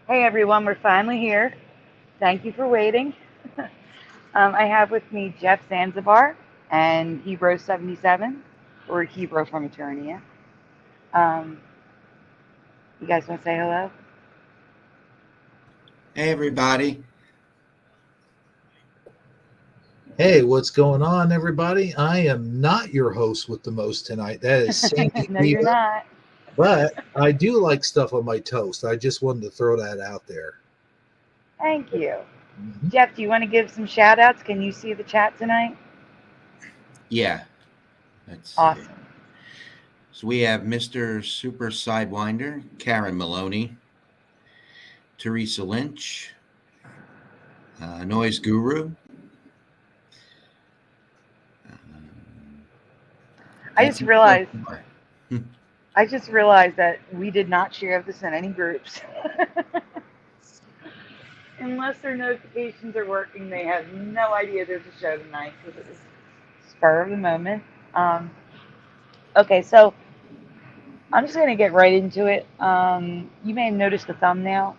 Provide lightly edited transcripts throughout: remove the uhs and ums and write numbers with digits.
Hey everyone, we're finally here. Thank you for waiting. I have with me Jeff Zanzibar and Hebrew 77, or Hebrew from Eternia. Um, you guys want to say hello? Hey, everybody. Hey, what's going on, everybody? I am not your host with the most tonight. That is Sandy No, you're Diva, not. but I do like stuff on my toast. I just wanted to throw that out there. Thank you. Mhm. Jeff, do you want to give some shout outs? Can you see the chat tonight? Yeah, let's see. Awesome. So we have Mr. Super Sidewinder, Karen Meloeny, Teresa Lynch, Noise Guru. I That's just it so realized far. I just realized that we did not share this in any groups. Unless their notifications are working, they have no idea there's a show tonight because it was spur of the moment. Um, okay, so I'm just going to get right into it. You may have noticed the thumbnail.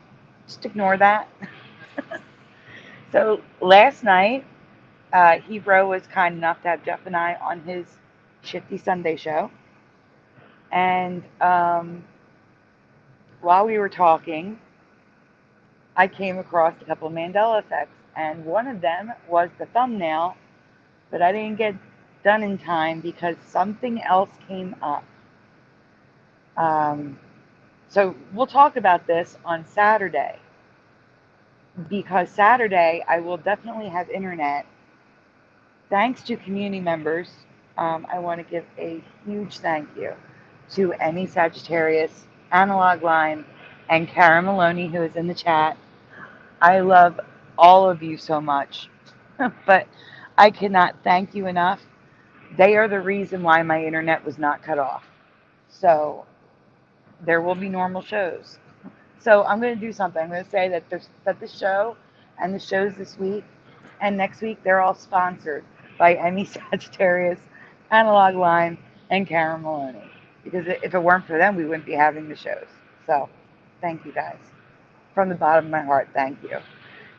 Just ignore that. So last night, Hebrew was kind enough to have Jeff and I on his Shifty Sunday show. And while we were talking, I came across a couple of Mandela effects. And one of them was the thumbnail, but I didn't get done in time because something else came up. Um, so we'll talk about this on Saturday because Saturday I will definitely have internet. Thanks to community members, I want to give a huge thank you to any Sagittarius, Analog Line, and Kara Maloney, who is in the chat. I love all of you so much, but I cannot thank you enough. They are the reason why my internet was not cut off. So there will be normal shows. So I'm going to do something. I'm going to say that the show and the shows this week and next week, they're all sponsored by Emmy Sagittarius, Analog Line, and Karen Maloney. Because if it weren't for them, we wouldn't be having the shows. So thank you guys. From the bottom of my heart, thank you.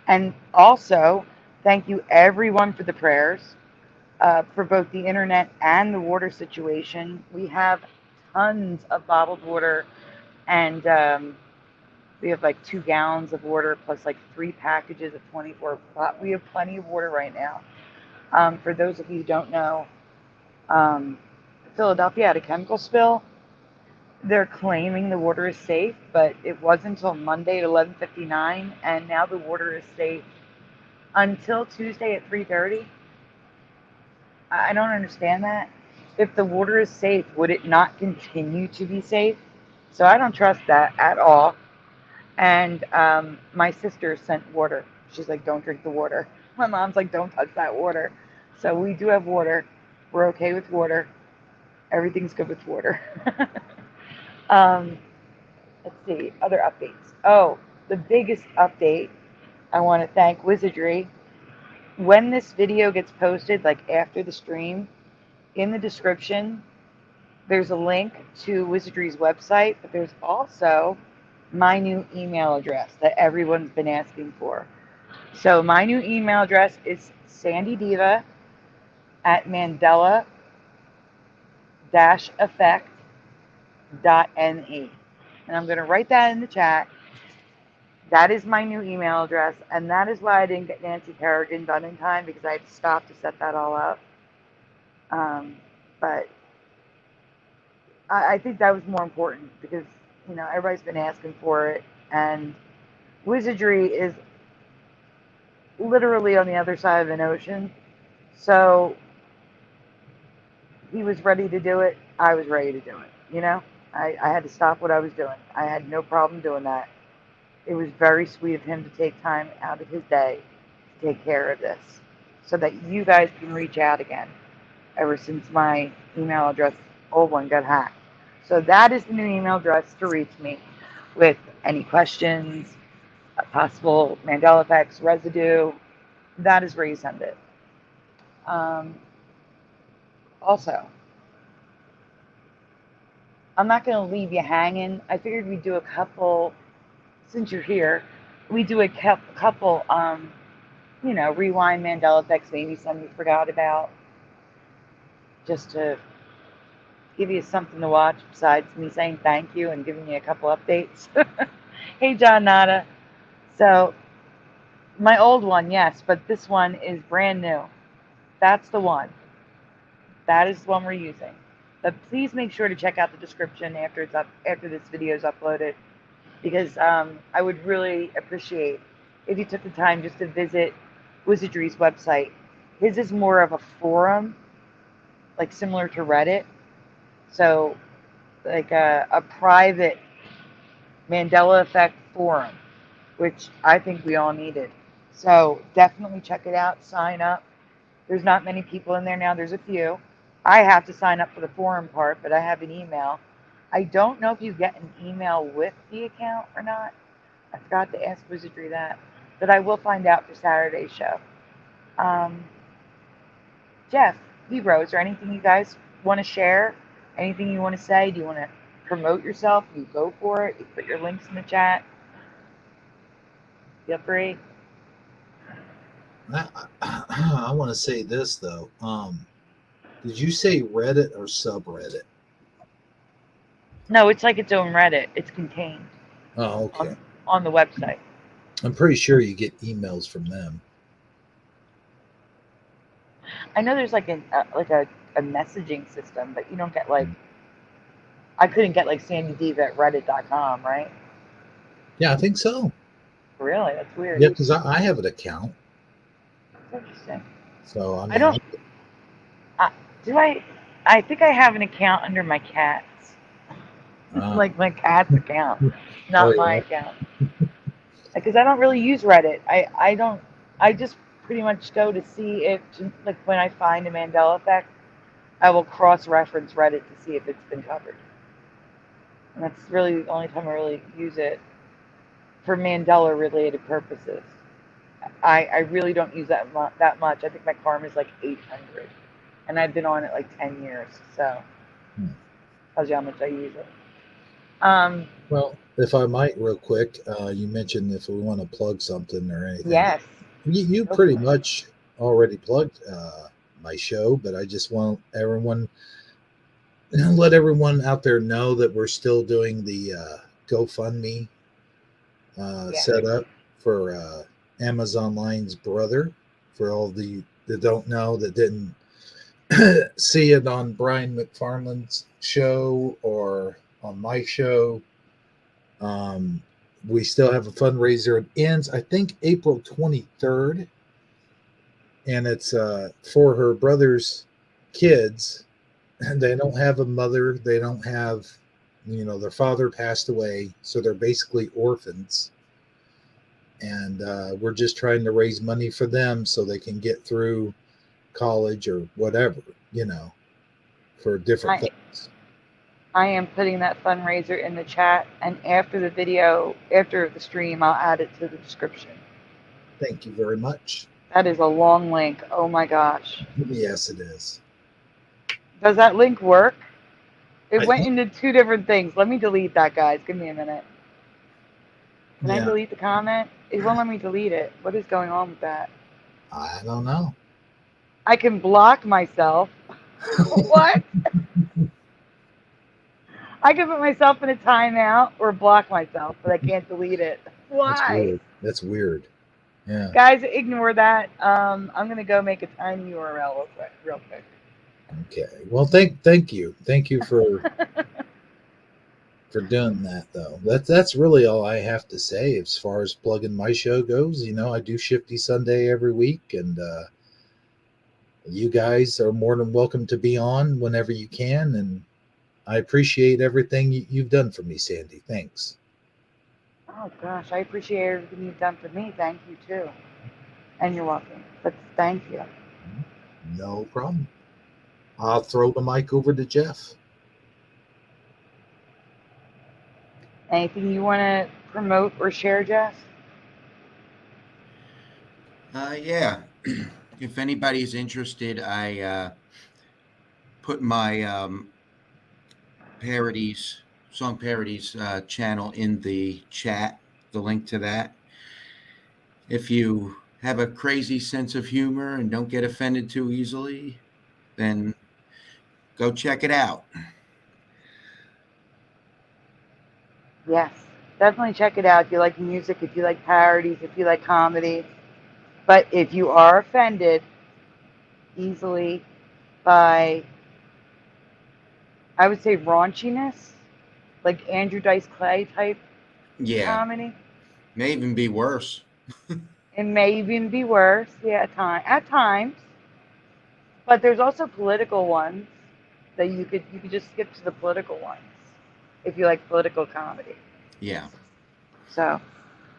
And also, thank you everyone for the prayers for both the internet and the water situation. We have tons of bottled water, and we have like 2 gallons of water plus like 3 packages of 24. We have plenty of water right now. For those of you who don't know, um, Philadelphia had a chemical spill. They're claiming the water is safe, but it wasn't until Monday at 11:59, and now the water is safe until Tuesday at 3:30. I don't understand that. If the water is safe, would it not continue to be safe? So I don't trust that at all. And my sister sent water. She's like, don't drink the water. My mom's like, don't touch that water. So we do have water. We're okay with water. Everything's good with water. um, let's see, other updates. Oh, the biggest update, I want to thank Wizardry. When this video gets posted, like after the stream, in the description, there's a link to Wizardry's website, but there's also my new email address that everyone's been asking for. So my new email address is SandyDiva at Mandela-effect.ne. And I'm going to write that in the chat. That is my new email address, and that is why I didn't get Nancy Kerrigan done in time because I had to stop to set that all up. But I think that was more important because everybody's been asking for it, and Wizardry is literally on the other side of an ocean. So he was ready to do it. I was ready to do it. I had to stop what I was doing. I had no problem doing that. It was very sweet of him to take time out of his day to take care of this so that you guys can reach out again ever since my email address, old one, got hacked. So that is the new email address to reach me with any questions, possible Mandela effects, residue. That is where you send it. Um, Also, I'm not going to leave you hanging. I figured we'd do a couple since you're here, we do a couple, rewind Mandela effects maybe some you forgot about, just to give you something to watch besides me saying thank you and giving you a couple updates. Hey, John Nada. So, my old one, yes, but this one is brand new. That's the one. That is the one we're using. But please make sure to check out the description after this video is uploaded, because I would really appreciate if you took the time just to visit Wizardry's website. His is more of a forum, like similar to Reddit. So, like a private Mandela Effect forum, which I think we all needed. So definitely check it out, sign up. There's not many people in there now, there's a few. I have to sign up for the forum part, but I have an email. I don't know if you get an email with the account or not. I forgot to ask Wizardry that, but I will find out for Saturday's show. Jeff, Libro, is there anything you guys want to share? Anything you want to say? Do you want to promote yourself? You go for it. You put your links in the chat. Feel free. I want to say this though. Did you say Reddit or subreddit? No, it's like its own Reddit. It's contained. Oh, okay. On the website. I'm pretty sure you get emails from them. I know there's like a messaging system, but you don't get like. I couldn't get like MÉSandyDiVa at Reddit.com, right? Yeah, I think so. Really, that's weird. Yeah, because I have an account. That's interesting. So I don't. Do I? I think I have an account under my cat's. Like my cat's account, not my account. Because I don't really use Reddit. I don't. I just pretty much go to see if, like, when I find a Mandela effect, I will cross-reference Reddit to see if it's been covered. And that's really the only time I really use it for Mandela-related purposes. I really don't use that much. I think my karma is like 800, and I've been on it like 10 years. So tells you how much I use it. Well, if I might, real quick, you mentioned if we want to plug something or anything. Yes. You pretty much already plugged my show, but I just want everyone, let everyone out there know that we're still doing the GoFundMe setup for Amazon Line's brother. For all the that don't know, that didn't see it on Brian MacFarlane's show or on my show. We still have a fundraiser. It ends, I think, April 23rd. And it's for her brother's kids. They don't have a mother. They don't have, their father passed away. So they're basically orphans. And we're just trying to raise money for them so they can get through college or whatever, for different things. I am putting that fundraiser in the chat, and after the stream, I'll add it to the description. Thank you very much. That is a long link. Oh my gosh. Yes, it is. Does that link work? It went into two different things. Let me delete that, guys. Give me a minute. Can I delete the comment? It won't let me delete it. What is going on with that? I don't know. I can block myself. What? I can put myself in a timeout or block myself, but I can't delete it. Why? That's weird. Yeah. Guys, ignore that. I'm gonna go make a tiny URL real quick. Okay. Well, thank you. Thank you for for doing that, though. That's really all I have to say as far as plugging my show goes. I do Shifty Sunday every week, and you guys are more than welcome to be on whenever you can, and I appreciate everything you've done for me, Sandy. Thanks. Oh, gosh. I appreciate everything you've done for me. Thank you, too. And you're welcome. But thank you. No problem. I'll throw the mic over to Jeff. Anything you want to promote or share, Jeff? Yeah. If anybody's interested, I put my song parodies channel in the chat. the link to that. If you have a crazy sense of humor and don't get offended too easily, then go check it out. Yes, definitely check it out if you like music, if you like parodies, if you like comedy. But if you are offended easily by, I would say, raunchiness, like Andrew Dice Clay type Yeah, comedy, may even be worse. it may even be worse. Yeah, at times. But there's also political ones that you could just skip to the political ones if you like political comedy. Yeah. So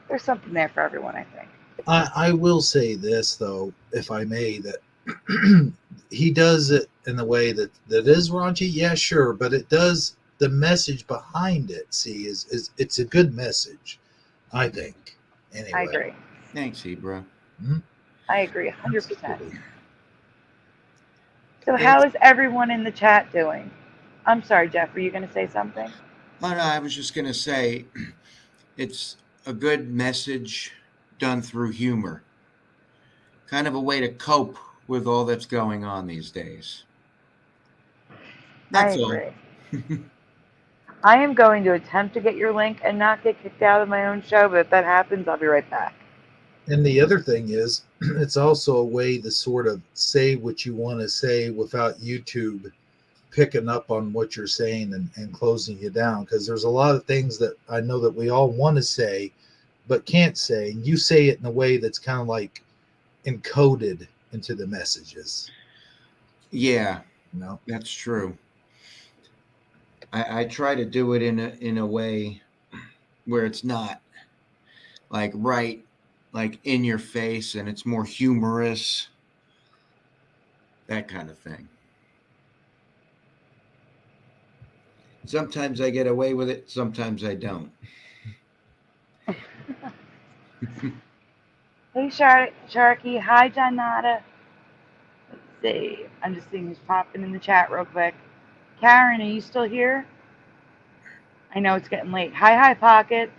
there's something there for everyone, I think. I will say this though, if I may, that he does it in a way that is raunchy. Yeah, sure, but it does the message behind it. See, is it's a good message, I think. Anyway, I agree. Thanks, Ibra. I agree 100%. Absolutely. So It's, how is everyone in the chat doing? I'm sorry, Jeff, were you going to say something? oh, no, I was just going to say it's a good message done through humor. Kind of a way to cope with all that's going on these days. That's I all. agree. I am going to attempt to get your link and not get kicked out of my own show, but if that happens, I'll be right back. And the other thing is, it's also a way to sort of say what you want to say without YouTube picking up on what you're saying and closing you down. Because there's a lot of things that I know that we all want to say, but can't say. And you say it in a way that's kind of like encoded into the messages. Yeah, You know? that's true. I try to do it in a way where it's not like like in your face, and it's more humorous, that kind of thing. Sometimes I get away with it, sometimes I don't. Hey, Sharky. Hi, Janata. Let's see. I'm just seeing who's popping in the chat real quick. Karen, are you still here? I know it's getting late. Hi, Pockets.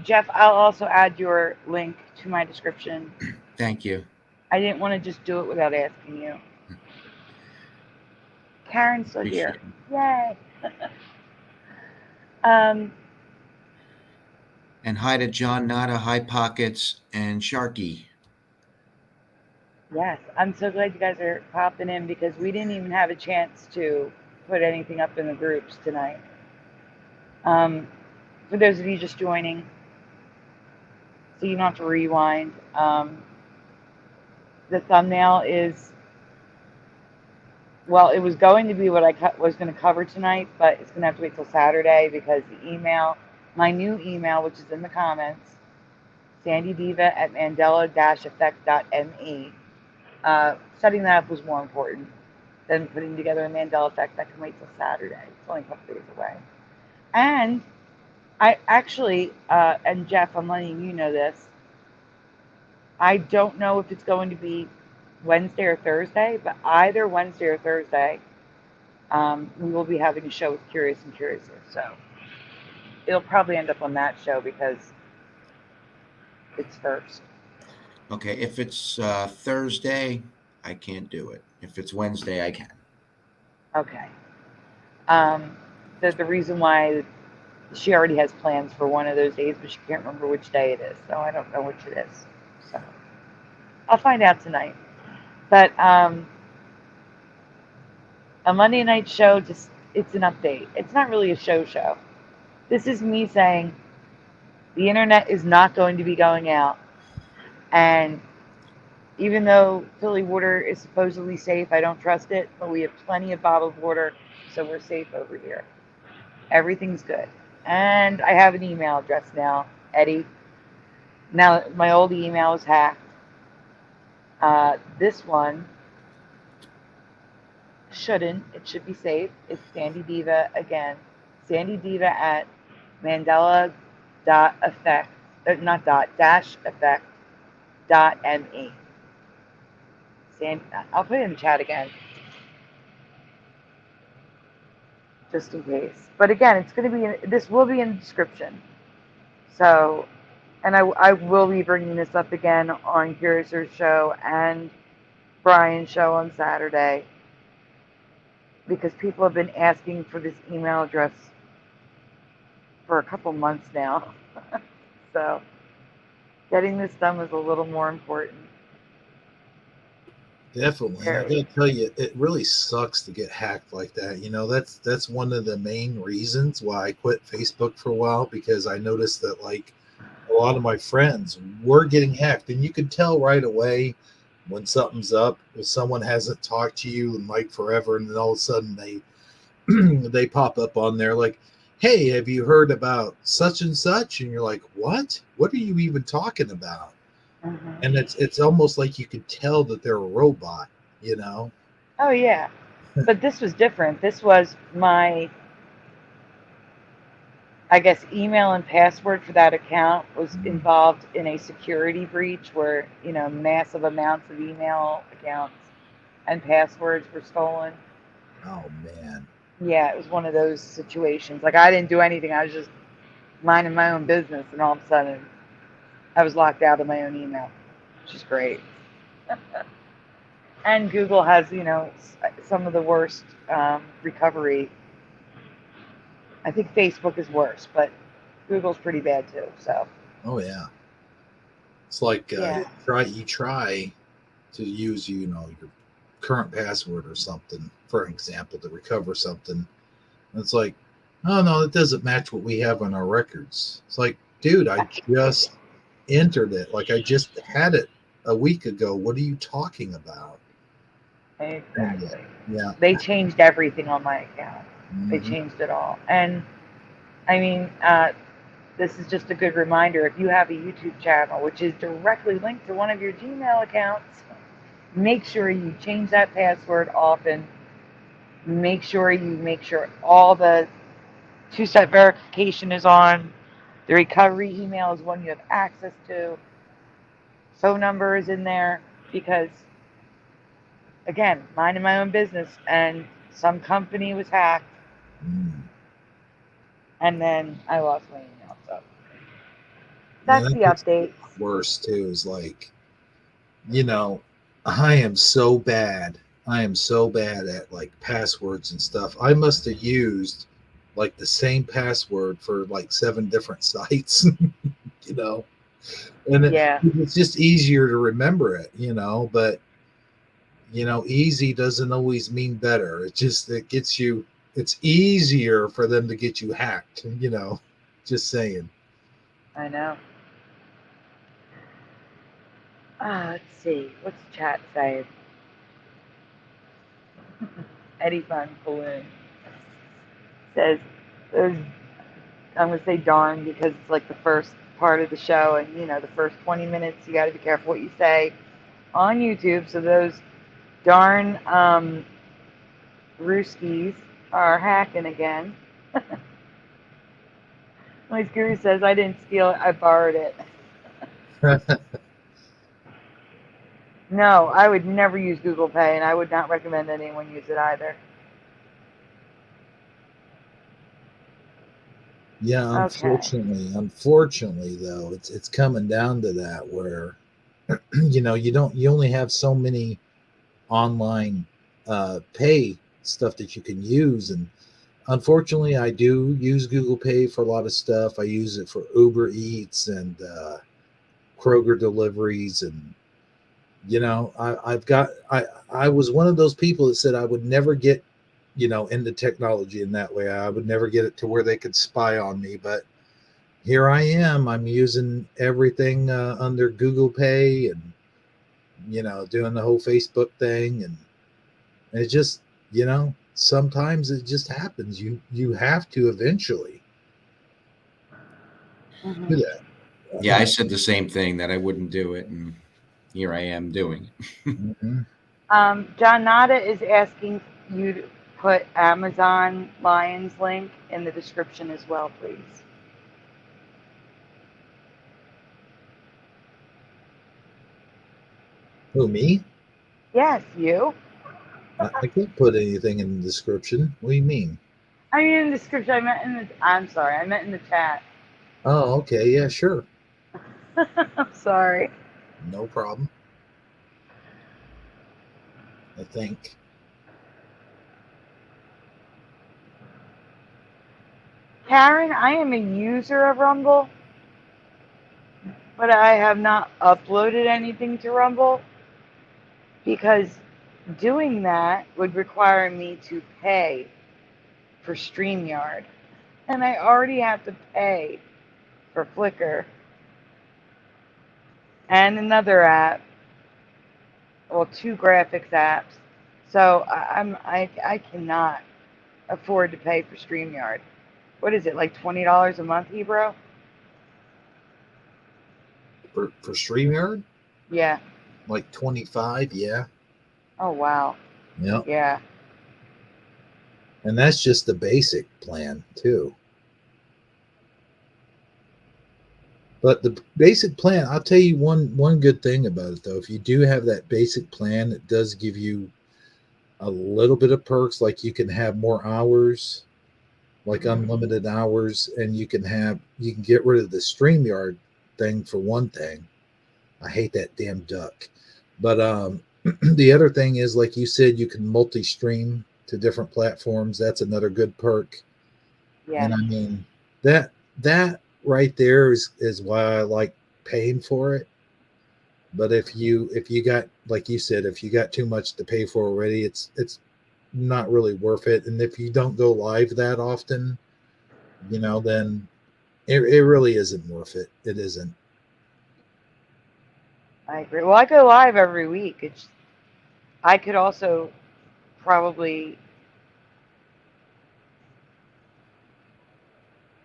Jeff, I'll also add your link to my description. Thank you. I didn't want to just do it without asking you. Karen's still Appreciate here. it. Yay. um, And hi to John Nada, High Pockets, and Sharky. yes, I'm so glad you guys are popping in because we didn't even have a chance to put anything up in the groups tonight. For those of you just joining, so you don't have to rewind, the thumbnail is, well, it was going to be what I was going to cover tonight, but it's going to have to wait till Saturday because the email, my new email, which is in the comments, SandyDiVa at Mandela-effect.me, setting that up was more important than putting together a Mandela effect that can wait till Saturday. It's only a couple days away. And I actually, and Jeff, I'm letting you know this, I don't know if it's going to be Wednesday or Thursday, but either Wednesday or Thursday, we will be having a show with Curious and Curiouser. So it'll probably end up on that show because it's first. Okay, if it's Thursday, I can't do it. If it's Wednesday, I can. Okay. The reason why she already has plans for one of those days, but she can't remember which day it is. So I don't know which it is. So I'll find out tonight. But a Monday night show, just it's an update. It's not really a show. This is me saying the internet is not going to be going out. And even though Philly water is supposedly safe, I don't trust it, but we have plenty of bottled water, so we're safe over here. Everything's good. And I have an email address now, Eddie. Now, my old email is hacked. This one shouldn't. It should be safe. It's SandyDiVa again. SandyDiVa at Mandela.effect, not dot, dash effect.me. I'll put it in the chat again. just in case. But again, it's going to be this will be in the description. So, and I will be bringing this up again on Curiouser's show and Brian's show on Saturday because people have been asking for this email address for a couple months now. So, getting this done was a little more important. Definitely. And I Very. gotta tell you, it really sucks to get hacked like that. That's one of the main reasons why I quit Facebook for a while, because I noticed that like a lot of my friends were getting hacked, and you could tell right away when something's up. If someone hasn't talked to you in like forever, and then all of a sudden they they pop up on there like, hey, have you heard about such and such? And you're like, what are you even talking about? Mm-hmm. And it's almost like you could tell that they're a robot, you know. Oh yeah, but this was different. This was my, I guess, email and password for that account was involved in a security breach where, massive amounts of email accounts and passwords were stolen. Oh man. Yeah, it was one of those situations. Like I didn't do anything. I was just minding my own business, and all of a sudden I was locked out of my own email, which is great. And Google has, some of the worst recovery. I think Facebook is worse, but Google's pretty bad too. So. Oh yeah. It's like Yeah. you try to use your current password or something, for example, to recover something. And it's like, oh no, it doesn't match what we have on our records. It's like, dude, I just entered it. Like I just had it a week ago. What are you talking about? Exactly. Yeah. They changed everything on my account. Mm-hmm. They changed it all. And I mean, this is just a good reminder. If you have a YouTube channel, which is directly linked to one of your Gmail accounts, make sure you change that password often. Make sure all the two-step verification is on. The recovery email is one you have access to. Phone number is in there because, again, minding my own business, and some company was hacked, and then I lost my email. So that's the update. Worse too is like, I am so bad. I am so bad at like passwords and stuff. I must have used like the same password for like 7 different sites, and it's just easier to remember it, but easy doesn't always mean better. It's easier for them to get you hacked, just saying. I know. Let's see. What's the chat saying? Eddie Fun Balloon says, I'm going to say darn because it's like the first part of the show, and the first 20 minutes, you got to be careful what you say on YouTube. So those darn Rooskies are hacking again. My guru says, I didn't steal it, I borrowed it. No, I would never use Google Pay, and I would not recommend anyone use it either. Yeah, unfortunately though, it's coming down to that where you only have so many online pay stuff that you can use. And unfortunately, I do use Google Pay for a lot of stuff. I use it for Uber Eats and Kroger deliveries. And I was one of those people that said I would never get into technology in that way. I would never get it to where they could spy on me, but here I am. I'm using everything under Google Pay, and doing the whole Facebook thing. And it just, sometimes it just happens. You have to eventually do that. Yeah, I said the same thing, that I wouldn't do it, and here I am doing it. John Nada is asking you to put Amazon Lions link in the description as well, please. Who, me? Yes, you. I can't put anything in the description. What do you mean? I mean in the description. I meant in the. I'm sorry. I meant in the chat. Oh, okay. Yeah, sure. I'm sorry. No problem. I think. Karen, I am a user of Rumble, but I have not uploaded anything to Rumble because doing that would require me to pay for StreamYard. And I already have to pay for Flickr and another app, well, two graphics apps. So I cannot afford to pay for StreamYard. What is it, like $20 a month, Hebro? For StreamYard? Yeah. Like 25, yeah. Oh wow. Yep. Yeah. And that's just the basic plan too. But the basic plan, I'll tell you one good thing about it though. If you do have that basic plan, it does give you a little bit of perks, like you can have more hours, like unlimited hours, and you can get rid of the StreamYard thing for one thing. I hate that damn duck. But the other thing is, like you said, you can multi-stream to different platforms. That's another good perk. Yeah. And I mean that right there is why I like paying for it. But if you got, like you said, if you got too much to pay for already, it's not really worth it. And if you don't go live that often, then it really isn't worth it. It isn't. I agree. Well, I go live every week. I could also probably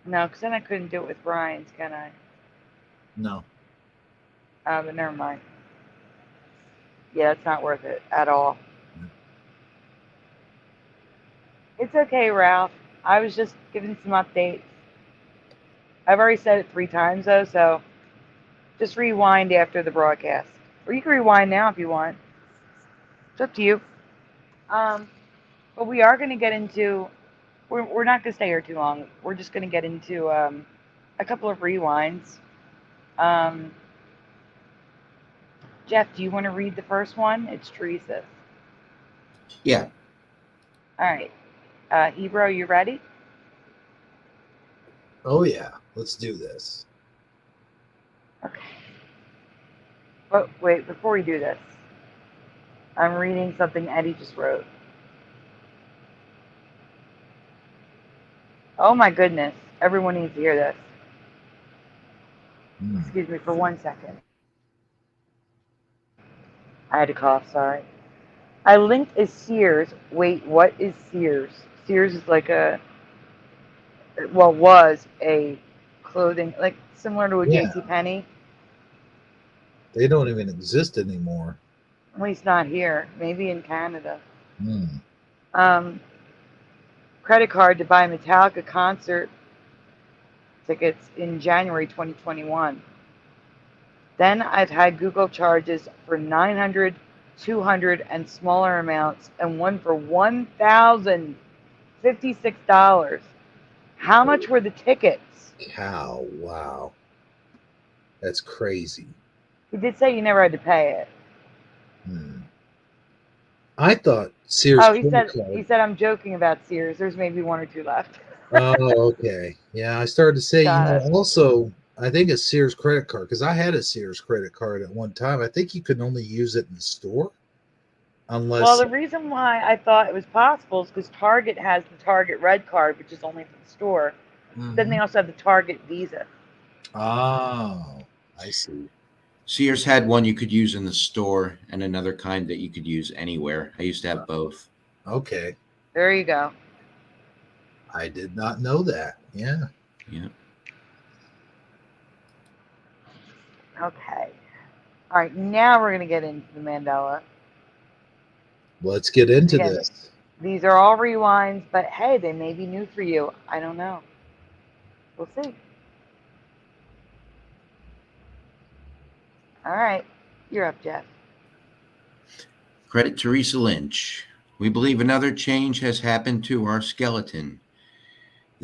no, because then I couldn't do it with Brian's, can I? No. But never mind. Yeah, it's not worth it at all. It's okay, Ralph. I was just giving some updates. I've already said it 3 times though, so just rewind after the broadcast, or you can rewind now if you want. It's up to you. But we are going to get into. We're not going to stay here too long. We're just going to get into a couple of rewinds. Jeff, do you want to read the first one? It's Teresa's. Yeah. All right. Hebrew, you ready? Oh yeah, let's do this. Okay. But wait, before we do this, I'm reading something Eddie just wrote. Oh my goodness. Everyone needs to hear this. Excuse me for 1 second. I had to cough, sorry. I linked a Sears. Wait, what is Sears? Sears is like was a clothing, like similar to a Yeah. JCPenney. They don't even exist anymore. At least not here. Maybe in Canada. Mm. Credit card to buy Metallica concert tickets in January 2021. Then I've had Google charges for $900, $200, and smaller amounts, and one for $1,056. How much were the tickets? Cow, wow. That's crazy. He did say you never had to pay it. I thought Sears. Oh, he said I'm joking about Sears. There's maybe 1 or 2 left. Oh, okay. Yeah, I started to say, Got it. also, I think a Sears credit card, because I had a Sears credit card at one time. I think you could only use it in the store. Unless. Well, the reason why I thought it was possible is because Target has the Target Red Card, which is only for the store. Mm-hmm. Then they also have the Target Visa. Oh, I see. Sears had one you could use in the store and another kind that you could use anywhere. I used to have both. Okay. There you go. I did not know that. Yeah. Yeah. Okay. All right. Now we're going to get into the Mandela. Let's get into this. These are all rewinds, but hey, they may be new for you. I don't know. We'll see. All right. You're up, Jeff. Credit Teresa Lynch. We believe another change has happened to our skeleton.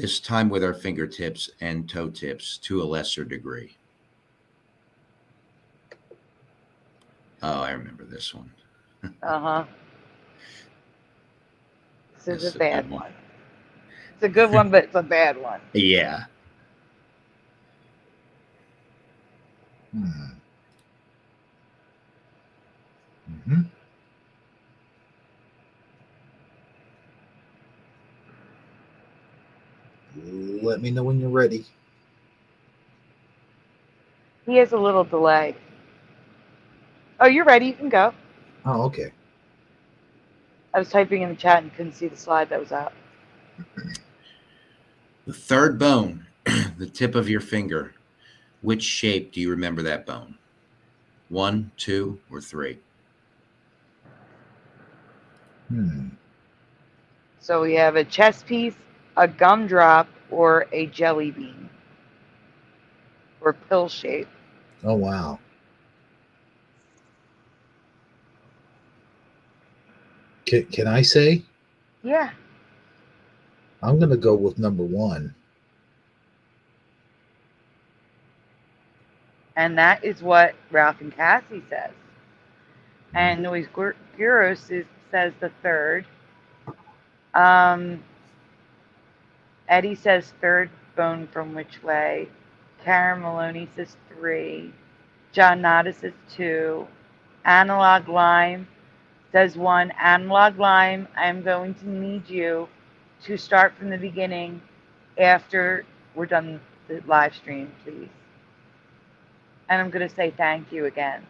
this time with our fingertips and toe tips to a lesser degree. Oh, I remember this one. Uh-huh. This is a a bad good one. one. It's a good one, but it's a bad one. Yeah. Hmm. Mm-hmm. Let me know when you're ready. He has a little delay. Oh, you're ready. You can go. Oh, okay. I was typing in the chat and couldn't see the slide that was out. The third bone, the tip of your finger. Which shape do you remember that bone? 1, 2, or 3? So we have a chess piece, a gumdrop, or a jelly bean, or pill shape. Oh, wow. Can I say? Yeah. I'm going to go with number 1. And that is what Ralph and Cassie says. And Noise Guros says the third. Eddie says third bone from which way. Karen Meloeny says 3. John Nada says 2. Analog Lime says 1. Analog Lime, I'm going to need you to start from the beginning after we're done the live stream, please. And I'm going to say thank you again.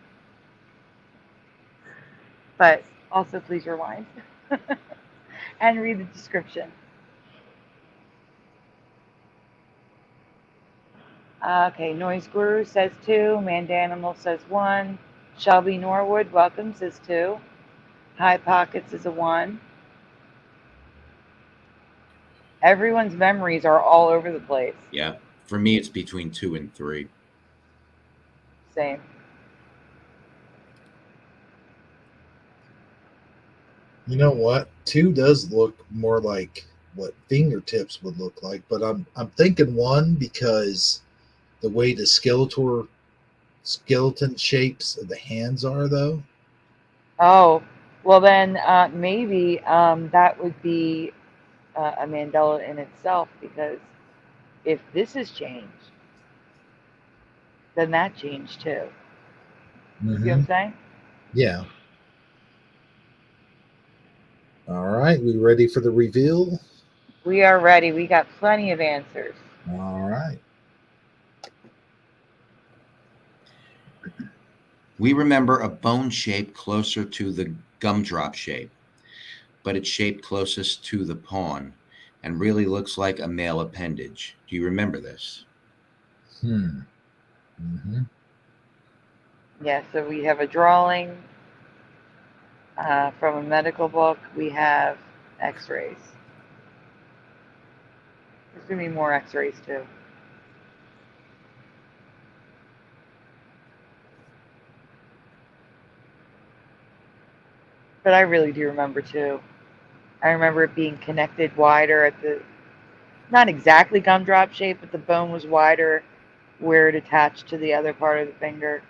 But also please rewind and read the description. Okay, Noise Guru says 2. Mandanimal says 1. Shelby Norwood, welcome, says 2. High Pockets is a 1. Everyone's memories are all over the place. Yeah. For me, it's between 2 and 3. Same. You know what? 2 does look more like what fingertips would look like, but I'm thinking 1 because the way the skeleton shapes of the hands are, though. Oh, well then maybe that would be a Mandela in itself, because if this has changed, then that changed too. Mm-hmm. See what I'm saying? Yeah. All right, we ready for the reveal? We are ready. We got plenty of answers. All right. We remember a bone shape closer to the gumdrop shape, but it's shaped closest to the pawn and really looks like a male appendage. Do you remember this? Mm-hmm. Yeah, so we have a drawing from a medical book. We have x-rays. There's going to be more x-rays too. But I really do remember too. I remember it being connected wider at the, not exactly gumdrop shape, but the bone was wider where it attached to the other part of the finger,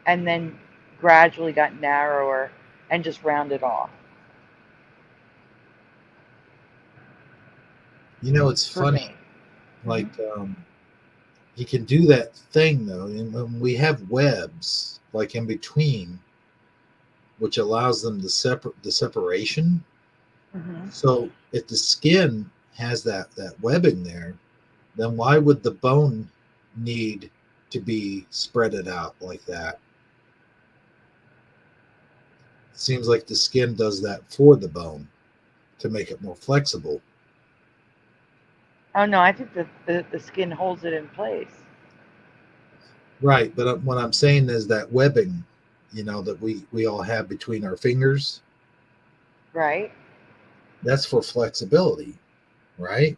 and then gradually got narrower and just rounded off. You know, it's For funny. me. Like, you can do that thing, though. And when we have webs, like in between, which allows them to separate the separation. Mm-hmm. So if the skin has that webbing there, then why would the bone need to be spreaded out like that? Seems like the skin does that for the bone to make it more flexible. Oh no, I think the skin holds it in place. Right, but what I'm saying is that webbing, you know, that we all have between our fingers, Right? that's for flexibility, right?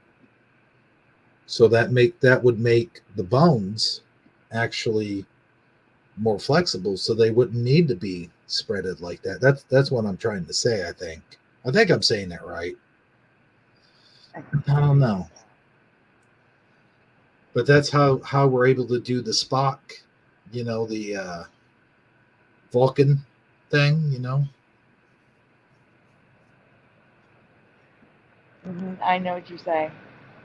So that would make the bones actually more flexible, so they wouldn't need to be spreaded like that. That's what I'm trying to say. I think I'm saying that right. I don't know. But that's how we're able to do the Spock, the Vulcan thing. I know what you're saying.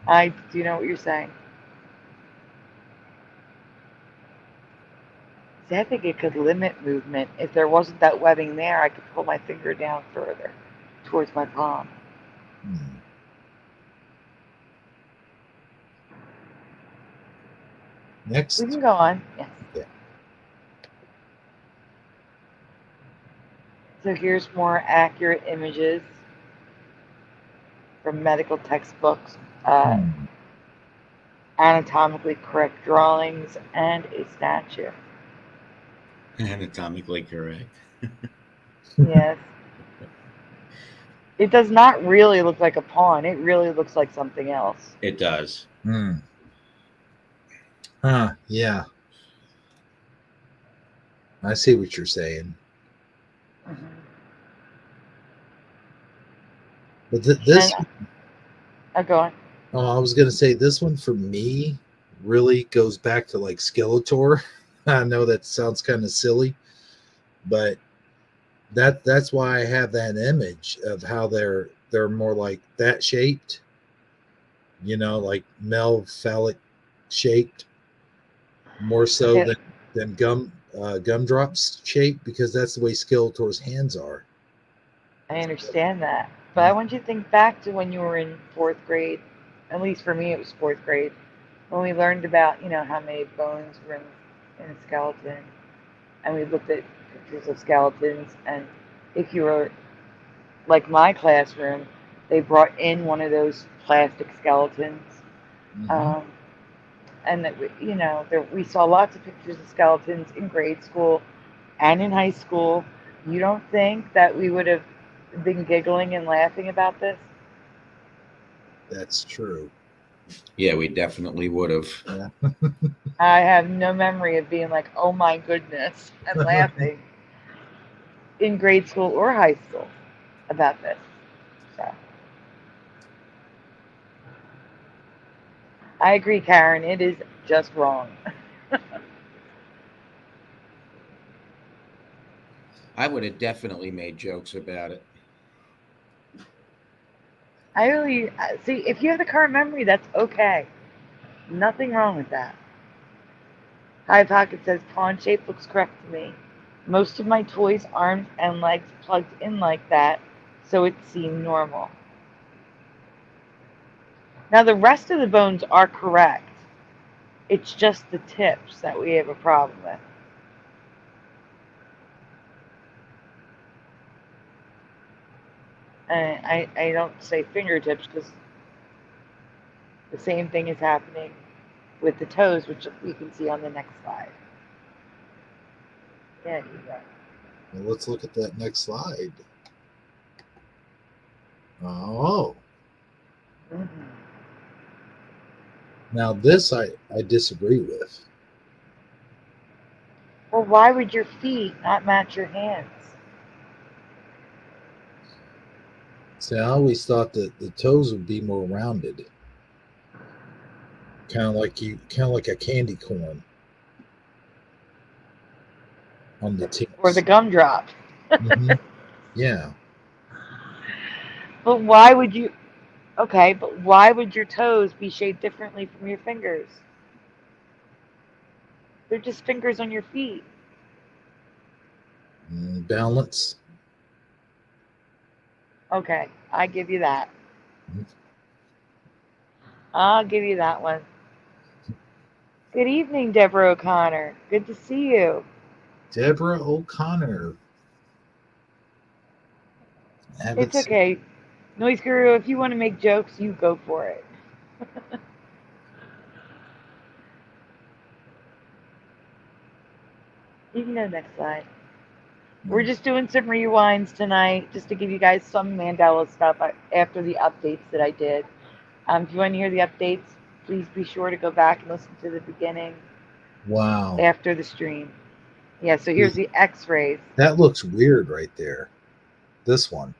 I do know what you're saying. See, I think it could limit movement. If there wasn't that webbing there, I could pull my finger down further towards my palm. Next. We can go on. Yes. Yeah. So here's more accurate images from medical textbooks, anatomically correct drawings, and a statue. Anatomically correct. Yes. It does not really look like a pawn. It really looks like something else. It does. Yeah. I see what you're saying. But this... go on. Oh, I was going to say this one for me really goes back to like Skeletor. I know that sounds kind of silly, but that's why I have that image of how they're more like that shaped, like phallic shaped, more so than gumdrops shaped, because that's the way Skeletor's hands are. I understand that, but I want you to think back to when you were in 4th grade. At least for me, it was 4th grade, when we learned about how many bones were in a skeleton, and we looked at pictures of skeletons. And if you were like my classroom, they brought in one of those plastic skeletons, and that we saw lots of pictures of skeletons in grade school and in high school. You don't think that we would have been giggling and laughing about this? That's true. Yeah, we definitely would have. Yeah. I have no memory of being like, oh my goodness, and laughing in grade school or high school about this. So I agree, Karen. It is just wrong. I would have definitely made jokes about it. I really see, if you have the current memory, that's okay. Nothing wrong with that. High Pocket says pawn shape looks correct to me. Most of my toys' arms and legs plugged in like that, so it seemed normal. Now the rest of the bones are correct. It's just the tips that we have a problem with. And I don't say fingertips because the same thing is happening with the toes, which we can see on the next slide. Yeah, you go. Well, let's look at that next slide. Oh. Now this I disagree with. Well, why would your feet not match your hands? See, I always thought that the toes would be more rounded, kind of like a candy corn on the tips, or the gumdrop. Yeah. But why would you? Okay, but why would your toes be shaped differently from your fingers? They're just fingers on your feet. Balance. Okay, I give you that. I'll give you that one. Good evening, Deborah O'Connor. Good to see you. Deborah O'Connor. It's okay. Noise Guru, if you want to make jokes, you go for it. You can go next slide. We're just doing some rewinds tonight just to give you guys some Mandela stuff after the updates that I did. If you want to hear the updates, please be sure to go back and listen to the beginning. Wow. After the stream. Yeah, so here's the x-rays. That looks weird right there. This one.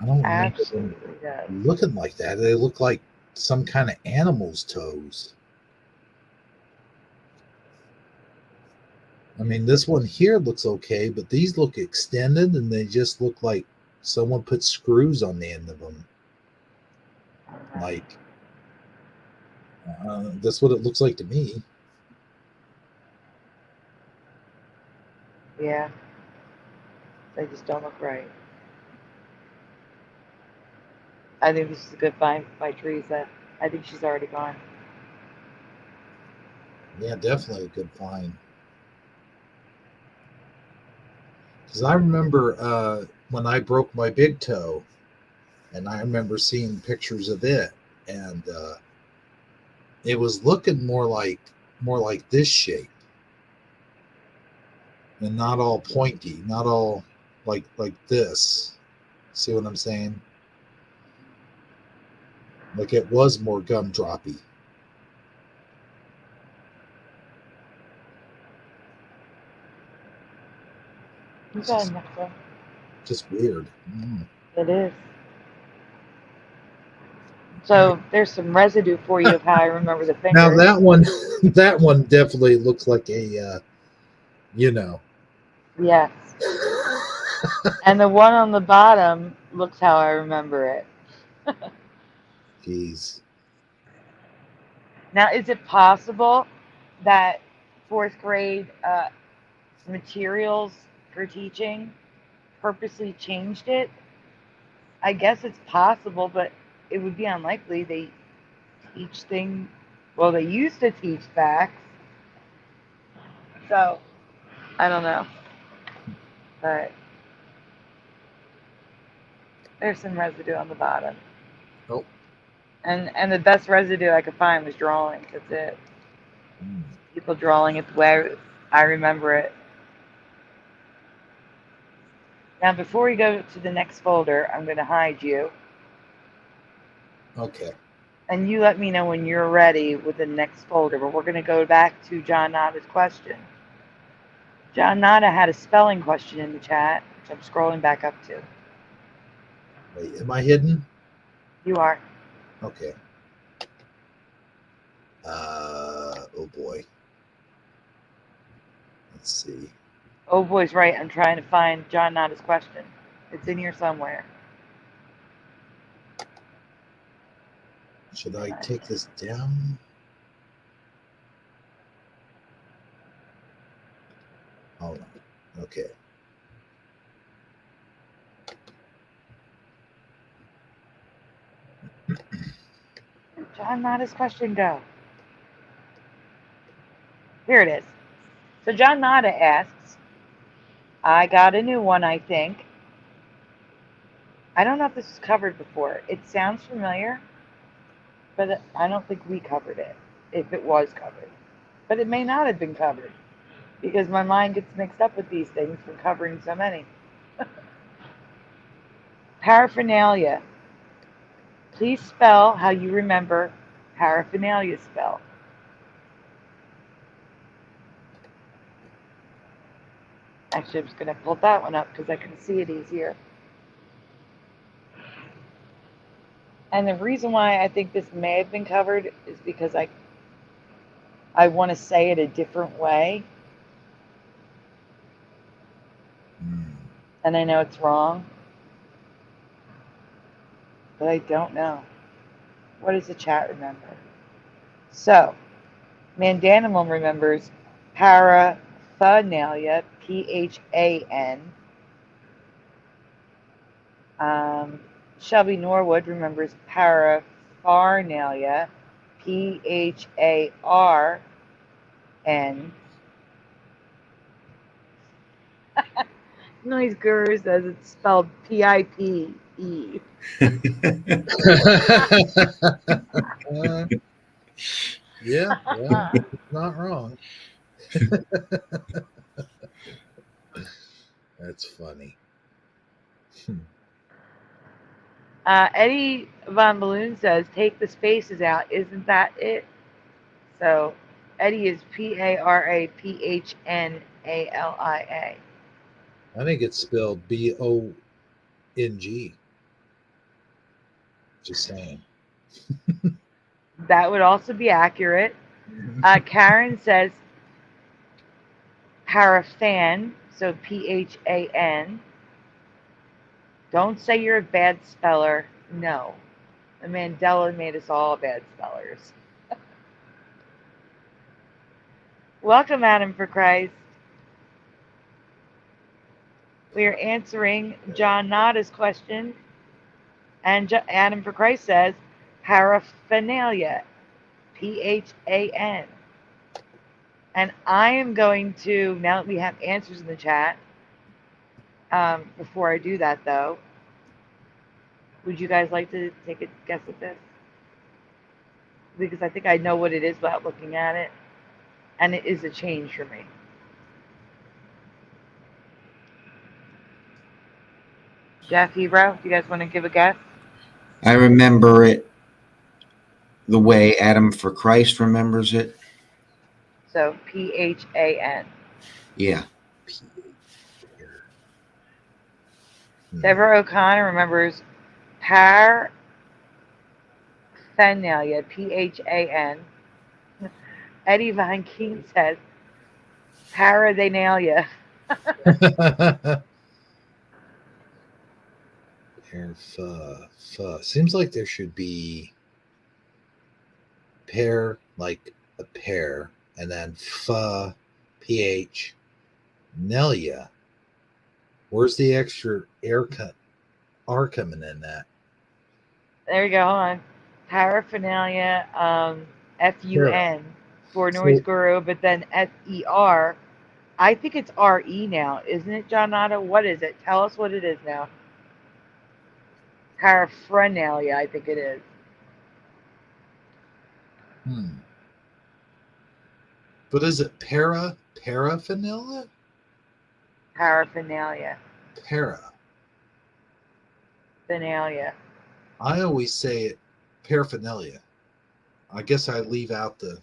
I don't remember them Absolutely does. looking like that. They look like some kind of animal's toes. I mean, this one here looks okay, but these look extended and they just look like someone put screws on the end of them. Like, that's what it looks like to me. Yeah. They just don't look right. I think this is a good find by Teresa. I think she's already gone. Yeah, definitely a good find. Because I remember when I broke my big toe, and I remember seeing pictures of it, and it was looking more like this shape, and not all pointy, not all like this. See what I'm saying? Like it was more gumdroppy. You got enough though. Just weird. It is. So there's some residue for you of how I remember the fingers. Now that one, that one definitely looks like a, Yes. And the one on the bottom looks how I remember it. Jeez. Now, is it possible that fourth grade materials for teaching purposely changed it? I guess it's possible, but it would be unlikely. They teach things, well, they used to teach facts. So, I don't know. But there's some residue on the bottom. Oh. And the best residue I could find was drawing. That's it. People drawing it the way I remember it. Now, before we go to the next folder, I'm going to hide you. Okay. And you let me know when you're ready with the next folder. But we're going to go back to John Nada's question. John Nada had a spelling question in the chat, which I'm scrolling back up to. Wait, am I hidden? You are. Okay. Oh boy. Let's see. Oh boy's right. I'm trying to find John Nada's question. It's in here somewhere. Should I take this down? Hold on. Okay. John Nada's question go. Here it is. So John Nada asks, I got a new one, I think. I don't know if this was covered before. It sounds familiar, but I don't think we covered it, if it was covered. But it may not have been covered, because my mind gets mixed up with these things from covering so many. Paraphernalia. Please spell how you remember paraphernalia spelled. Actually, I'm just going to pull that one up because I can see it easier. And the reason why I think this may have been covered is because I want to say it a different way. And I know it's wrong. But I don't know. What does the chat remember? So, Mandanimal remembers paraphernalia, P-H-A-N. Shelby Norwood remembers paraphernalia, P-H-A-R-N. Noise Guru says it's spelled P-I-P-E. Yeah, not wrong. That's funny. Eddie Von Balloon says, take the spaces out. Isn't that it? So Eddie is P-A-R-A-P-H-N-A-L-I-A. I think it's spelled B-O-N-G. Just saying. That would also be accurate. Karen says Parafan, so Phan. Don't say you're a bad speller. No. The Mandela made us all bad spellers. Welcome, Adam for Christ. We are answering John Nada's question. And Adam for Christ says paraphernalia. Phan. And I am going to, now that we have answers in the chat, before I do that though, would you guys like to take a guess at this? Because I think I know what it is without looking at it. And it is a change for me. Jeff, Hebrew, do you guys want to give a guess? I remember it the way Adam for Christ remembers it. So Phan. Yeah. Deborah O'Connor remembers paraphernalia, Phan. Eddie Von King says paradinalia. Seems like there should be pear, like a pear, and then ph, nelia. Where's the extra R coming in that? There you go. Hold on. Paraphernalia, FUN for Noise Guru, but then FER. I think it's RE now, isn't it, John Nada? What is it? Tell us what it is now. Paraphernalia, I think it is. But is it paraphernalia? Paraphernalia. Paraphernalia. I always say it paraphernalia. I guess I leave out the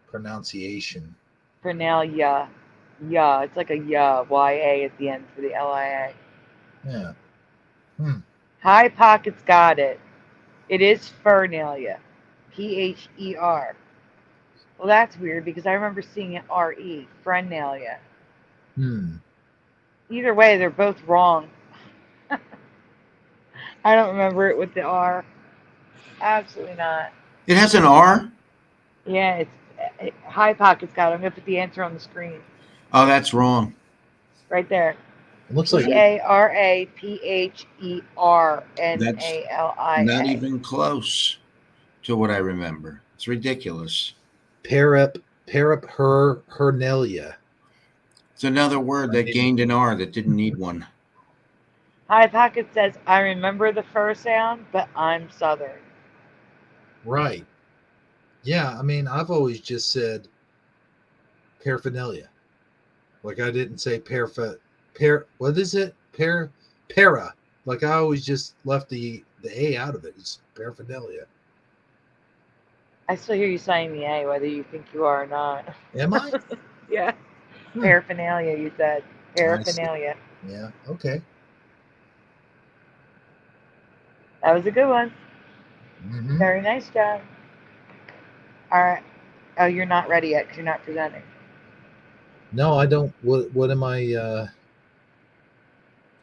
pronunciation. Paraphernalia. Yeah, it's like a ya, YA at the end for the LIA. Yeah. High Pockets got it. It is Fernalia. PHER. Well, that's weird because I remember seeing it RE. Frenalia. Either way, they're both wrong. I don't remember it with the R. Absolutely not. It has an R? Yeah, High Pockets got it. I'm going to put the answer on the screen. Oh, that's wrong. Right there. It looks like PARAPHERNALIA. Not even close to what I remember. It's ridiculous. Paraphernalia. It's another word that gained an R that didn't need one. High Pocket says, I remember the fur sound, but I'm Southern. Right. Yeah, I mean, I've always just said paraphernalia. Like I didn't say what is it? Para. Like I always just left the A out of it. It's paraphernalia. I still hear you saying the A, whether you think you are or not. Am I? Yeah. Paraphernalia, you said. Paraphernalia. Yeah, okay. That was a good one. Mm-hmm. Very nice job. All right. Oh, you're not ready yet because you're not presenting. No, I don't. What am I?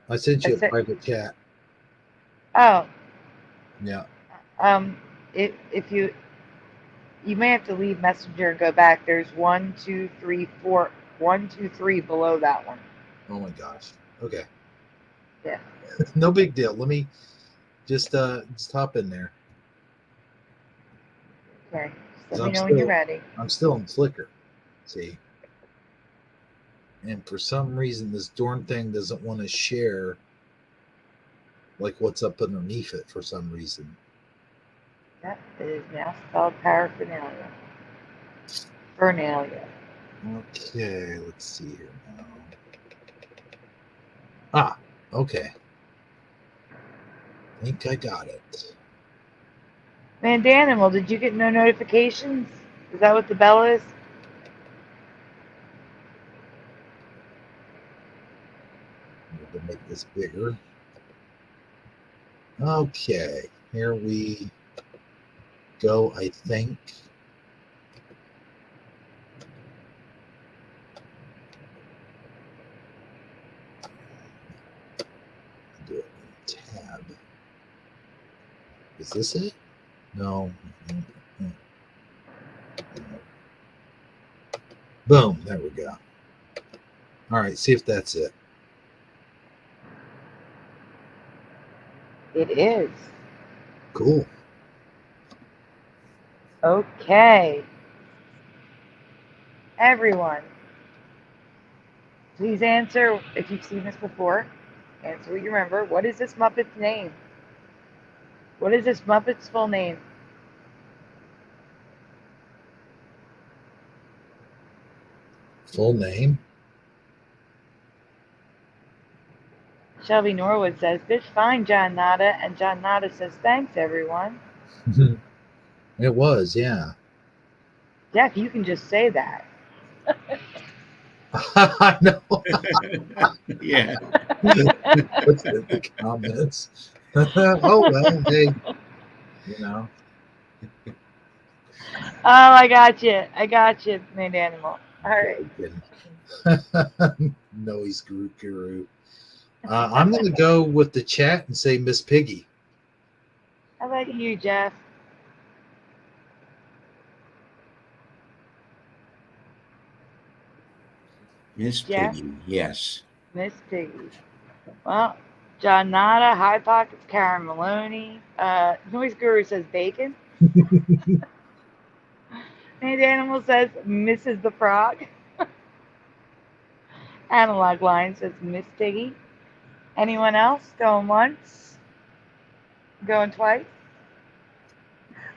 I sent you a private chat. Oh. Yeah. If you may have to leave Messenger and go back. There's 1, 2, 3, 4, 1, 2, 3 below that one. Oh my gosh. Okay. Yeah. No big deal. Let me just hop in there. Okay. Just let me know when you're ready. I'm still in Flickr. See. And for some reason, this darn thing doesn't want to share like what's up underneath it for some reason. That is now spelled paraphernalia. Fernalia. Okay, let's see here now. Ah, okay. I think I got it. Mandanimal, did you get no notifications? Is that what the bell is? I'm going to make this bigger. Okay, here we go, I think. Do it in tab. Is this it? No. Boom, there we go. All right, see if that's it. It is. Cool. Okay. Everyone, please answer if you've seen this before. Answer what you remember. What is this Muppet's name? What is this Muppet's full name? Full name? Shelby Norwood says, "Fish fine, John Nada," and John Nada says, "Thanks, everyone." It was, yeah. Jeff, you can just say that. I know. Yeah. What's in the comments? Oh, well, hey, you know. Oh, I got you, named animal. All right. No, he's Guru. I'm going to go with the chat and say Miss Piggy. How about you, Jeff? Miss Jeff? Piggy, yes. Miss Piggy. Well, John Nada, High Pockets, Karen Meloeny. Noise Guru says bacon. Named Animal says Mrs. the Frog. Analog Line says Miss Piggy. Anyone else? Going once? Going twice?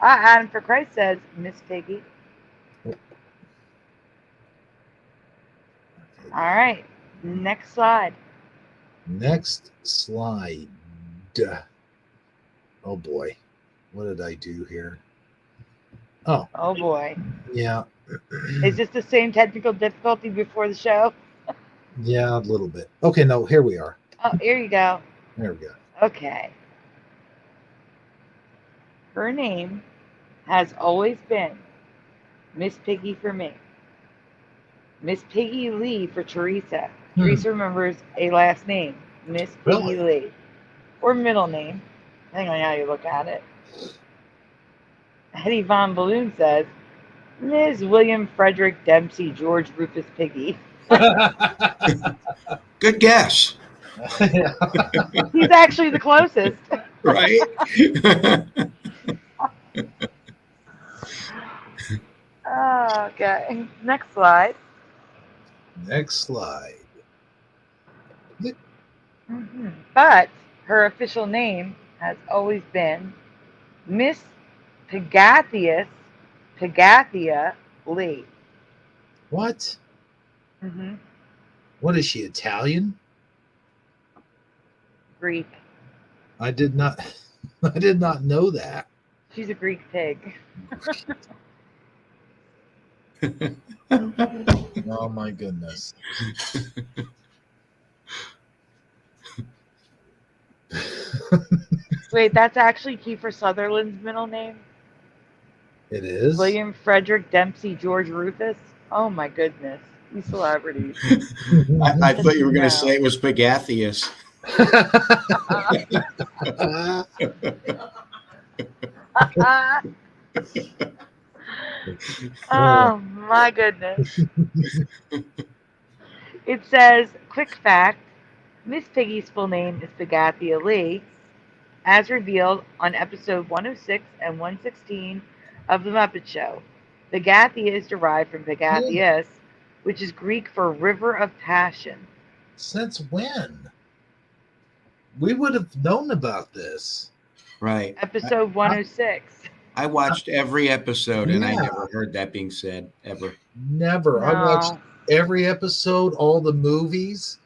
Adam for Christ says Miss Piggy. All right. Next slide. Next slide. Oh boy. What did I do here? Oh. Oh boy. Yeah. Is this the same technical difficulty before the show? Yeah, a little bit. Okay, no, here we are. Oh, here you go. There we go. Okay. Her name has always been Miss Piggy for me. Miss Piggy Lee for Teresa. Teresa remembers a last name, Miss Piggy Lee. Or middle name, depending on how you look at it. Hetty Von Balloon says, Ms. William Frederick Dempsey George Rufus Piggy. Good guess. He's actually the closest. Right? Okay. Next slide. Next slide. Mm-hmm. But her official name has always been Miss Pegatheus Pegathia Lee. What? Mm-hmm. What is she, Italian? Greek. I did not know that. She's a Greek pig. Oh my goodness. Wait, that's actually Kiefer Sutherland's middle name? It is? William Frederick Dempsey George Rufus? Oh my goodness. These celebrities. I thought you were going to say it was Pegatheus. Oh my goodness. It says, quick fact, Miss Piggy's full name is Pegathia Lee, as revealed on episode 106 and 116 of The Muppet Show. Pegathia is derived from Pegathius, which is Greek for river of passion. Since when? We would have known about this. Right. Episode 106. I watched every episode and I never heard that being said, ever. Never. No. I watched every episode, all the movies.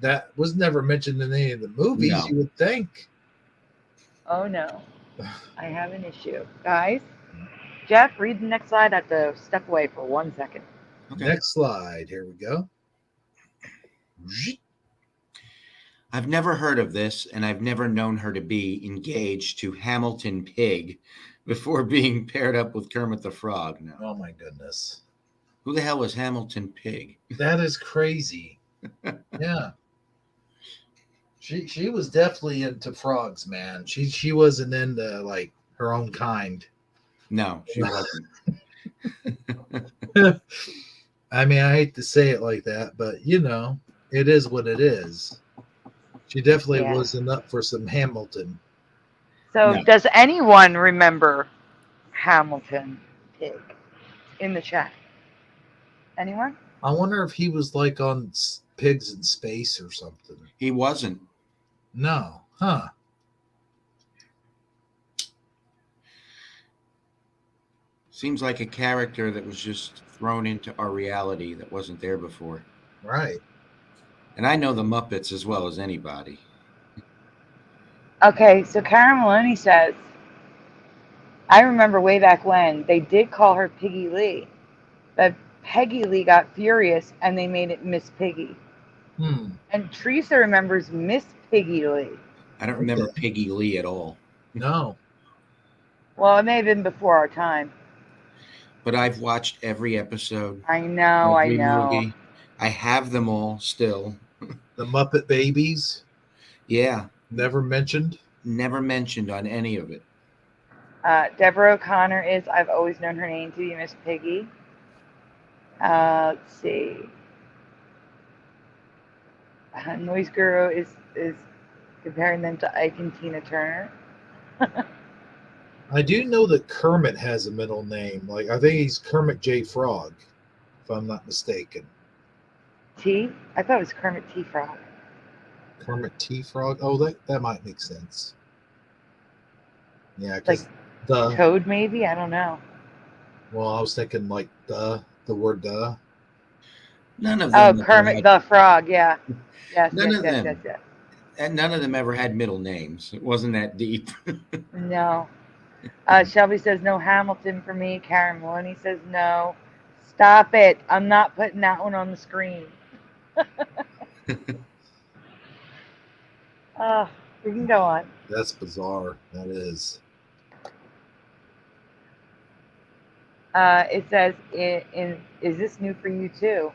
That was never mentioned in any of the movies, No. you would think. Oh no. I have an issue. Guys, Jeff, read the next slide. I have to step away for 1 second. Okay. Next slide. Here we go. I've never heard of this, and I've never known her to be engaged to Hamilton Pig before being paired up with Kermit the Frog. No. Oh my goodness. Who the hell was Hamilton Pig? That is crazy. Yeah. She was definitely into frogs, man. She wasn't into like her own kind. No, she wasn't. I mean, I hate to say it like that, but you know, it is what it is. She definitely Yeah. wasn't up for some Hamilton. So, No. does anyone remember Hamilton Pig in the chat? Anyone? I wonder if he was like on Pigs in Space or something. He wasn't. No, huh? Seems like a character that was just thrown into our reality that wasn't there before. Right. And I know the Muppets as well as anybody. Okay, so Karen Maloney says, I remember way back when they did call her Piggy Lee, but Peggy Lee got furious and they made it Miss Piggy. And Teresa remembers Miss Piggy Lee. I don't remember Piggy Lee at all. No. Well, it may have been before our time. But I've watched every episode. I know. Movie. I have them all still. The Muppet Babies? Yeah. Never mentioned? Never mentioned on any of it. Deborah O'Connor is, I've always known her name to be Miss Piggy. Let's see. Noise Guru is comparing them to Ike and Tina Turner. I do know that Kermit has a middle name. Like, I think he's Kermit J. Frog, if I'm not mistaken. T? I thought it was Kermit T. Frog. Kermit T. Frog? Oh, that might make sense. Yeah, Like because the Toad, maybe? I don't know. Well, I was thinking like the word "the." None of them. Oh, Kermit the Frog. Yeah. Yes. None yes, of yes, them. yes, yes. And none of them ever had middle names. It wasn't that deep. No. Shelby says no Hamilton for me. Karen Maloney says no. Stop it. I'm not putting that one on the screen. We can go on. That's bizarre. That is. It says, is this new for you too?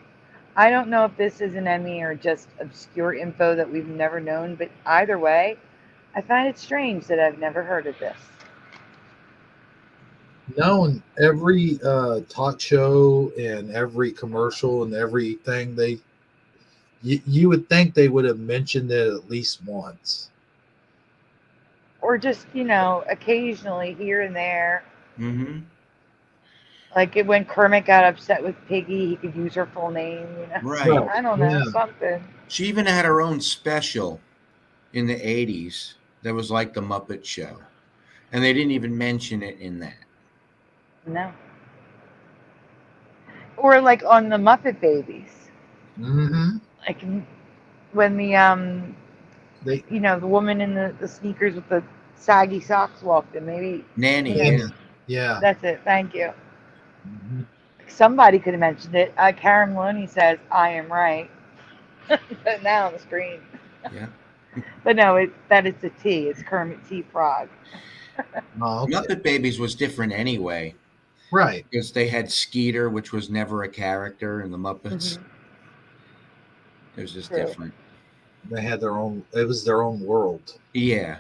I don't know if this is an Emmy or just obscure info that we've never known, but either way, I find it strange that I've never heard of this. No, in every talk show and every commercial and everything, you would think they would have mentioned it at least once. Or just, occasionally here and there. Mm-hmm. Like when Kermit got upset with Piggy, he could use her full name. Right. I don't know, something. She even had her own special in the 80s that was like the Muppet Show. And they didn't even mention it in that. No. Or like on the Muppet Babies. Mm-hmm. Like when the woman in the sneakers with the saggy socks walked in, maybe. Nanny. Yeah. That's it. Thank you. Mm-hmm. Somebody could have mentioned it. Karen Maloney says, I am right. But now on the screen. Yeah. But no, that is a T. It's Kermit T. Frog. Oh, okay. Muppet Babies was different anyway. Right. Because they had Skeeter, which was never a character in the Muppets. Mm-hmm. It was just True. different. They had their own, it was their own world. Yeah.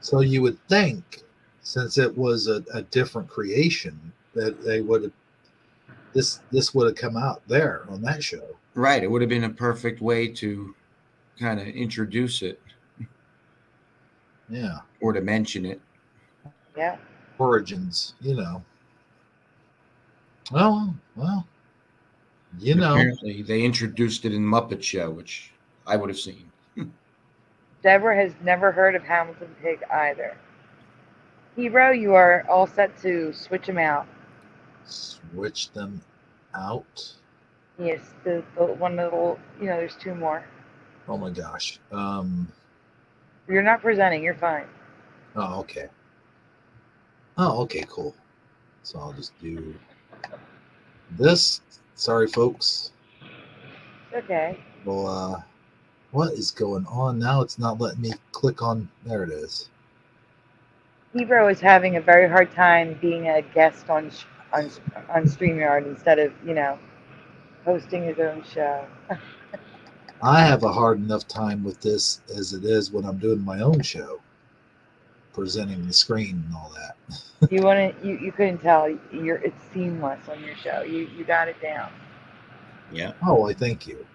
So you would think, since it was a different creation, that they would have, this would have come out there on that show. Right. It would have been a perfect way to kind of introduce it. Yeah. Or to mention it. Yeah. Origins, Well, Apparently they introduced it in Muppet Show, which I would have seen. Deborah has never heard of Hamilton Pig either. Hero, you are all set to switch them out. Switch them out? Yes, the one little, there's two more. Oh my gosh. You're not presenting, you're fine. Oh, okay. Oh, okay, cool. So I'll just do this. Sorry, folks. Okay. We'll What is going on now? It's not letting me click on. There it is. Hebrew is having a very hard time being a guest on StreamYard instead of, hosting his own show. I have a hard enough time with this as it is when I'm doing my own show, presenting the screen and all that. You couldn't tell. It's seamless on your show. You got it down. Yeah. Oh, I thank you.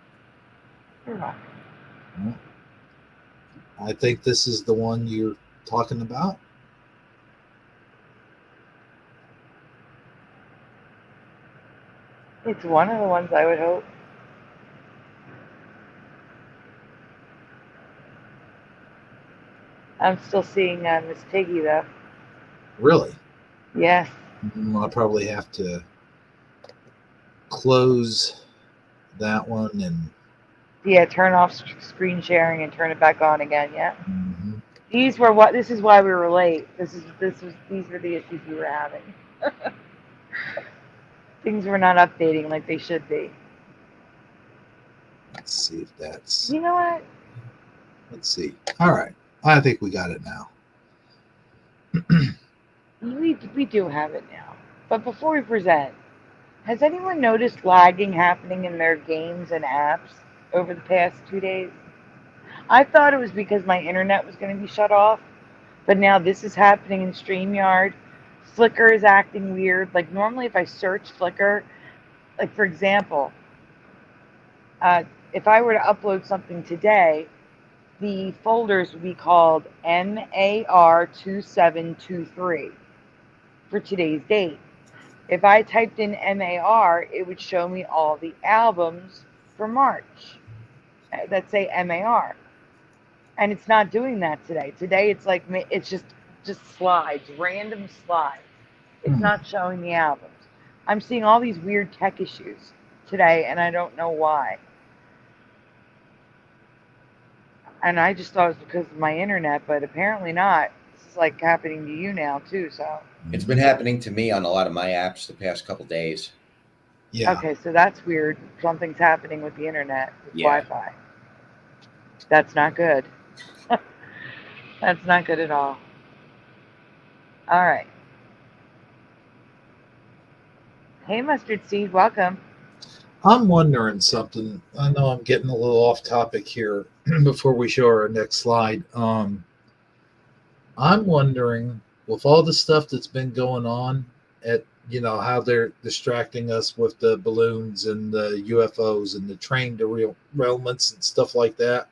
You're welcome. Well, I think this is the one you're talking about. It's one of the ones I would hope. I'm still seeing Miss Piggy though. Really? Yes. I'll probably have to close that one and. Yeah, turn off screen sharing and turn it back on again. Yeah. Mm-hmm. This is why we were late. These were the issues we were having. Things were not updating like they should be. Let's see if that's. You know what? Let's see. All right. I think we got it now. We do have it now. But before we present, has anyone noticed lagging happening in their games and apps over the past 2 days? I thought it was because my internet was going to be shut off, but now this is happening in StreamYard. Flickr is acting weird. Like normally if I search Flickr, like for example, if I were to upload something today, the folders would be called MAR2723 for today's date. If I typed in MAR, it would show me all the albums for March that say MAR. And it's not doing that today. Today it's like, it's just slides, random slides. It's not showing the albums. I'm seeing all these weird tech issues today, and I don't know why. And I just thought it was because of my internet, but apparently not. This is like happening to you now too, so. It's been happening to me on a lot of my apps the past couple days. Yeah. Okay, so that's weird. Something's happening with the internet, with Yeah. Wi-Fi. That's not good. That's not good at all. All right. Hey, Mustard Seed, welcome. I'm wondering something. I know I'm getting a little off topic here before we show our next slide. I'm wondering, with all the stuff that's been going on at, how they're distracting us with the balloons and the UFOs and the train derailments and stuff like that.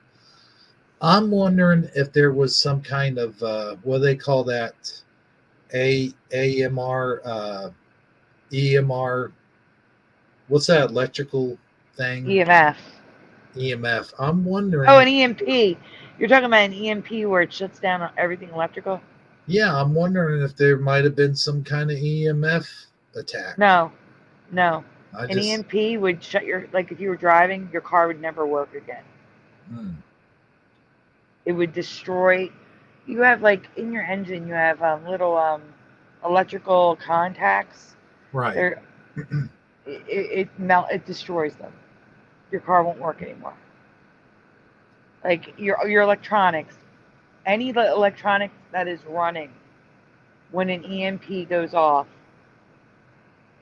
I'm wondering if there was some kind of, what do they call that? AMR, EMR. What's that electrical thing? EMF. EMF. I'm wondering. Oh, an EMP. You're talking about an EMP where it shuts down everything electrical? Yeah, I'm wondering if there might have been some kind of EMF attack. No. An EMP EMP would shut like if you were driving, your car would never work again. It would destroy. You have like in your engine, you have little electrical contacts. Right. It destroys them. Your car won't work anymore. Like your electronics, any electronics that is running when an EMP goes off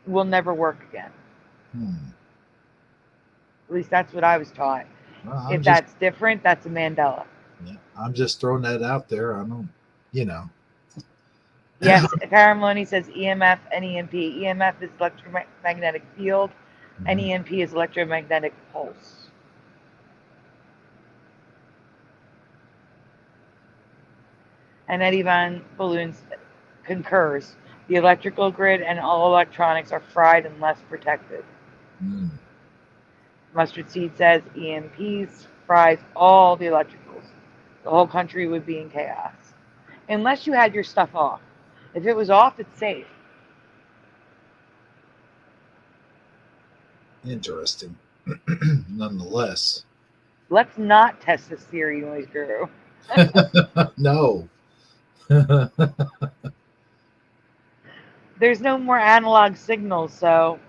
will never work again. At least that's what I was taught. Well, if that's different, that's a Mandela. Yeah, I'm just throwing that out there. I don't, Yes, Meloeny says EMF and EMP. EMF is electromagnetic field, and EMP is electromagnetic pulse. And Eddie Van Balloons concurs. The electrical grid and all electronics are fried and less protected. Mustard Seed says EMPs fries all the electricals. The whole country would be in chaos. Unless you had your stuff off. If it was off, it's safe. Interesting. Nonetheless. Let's not test this theory, Noise Guru. No. There's no more analog signals, so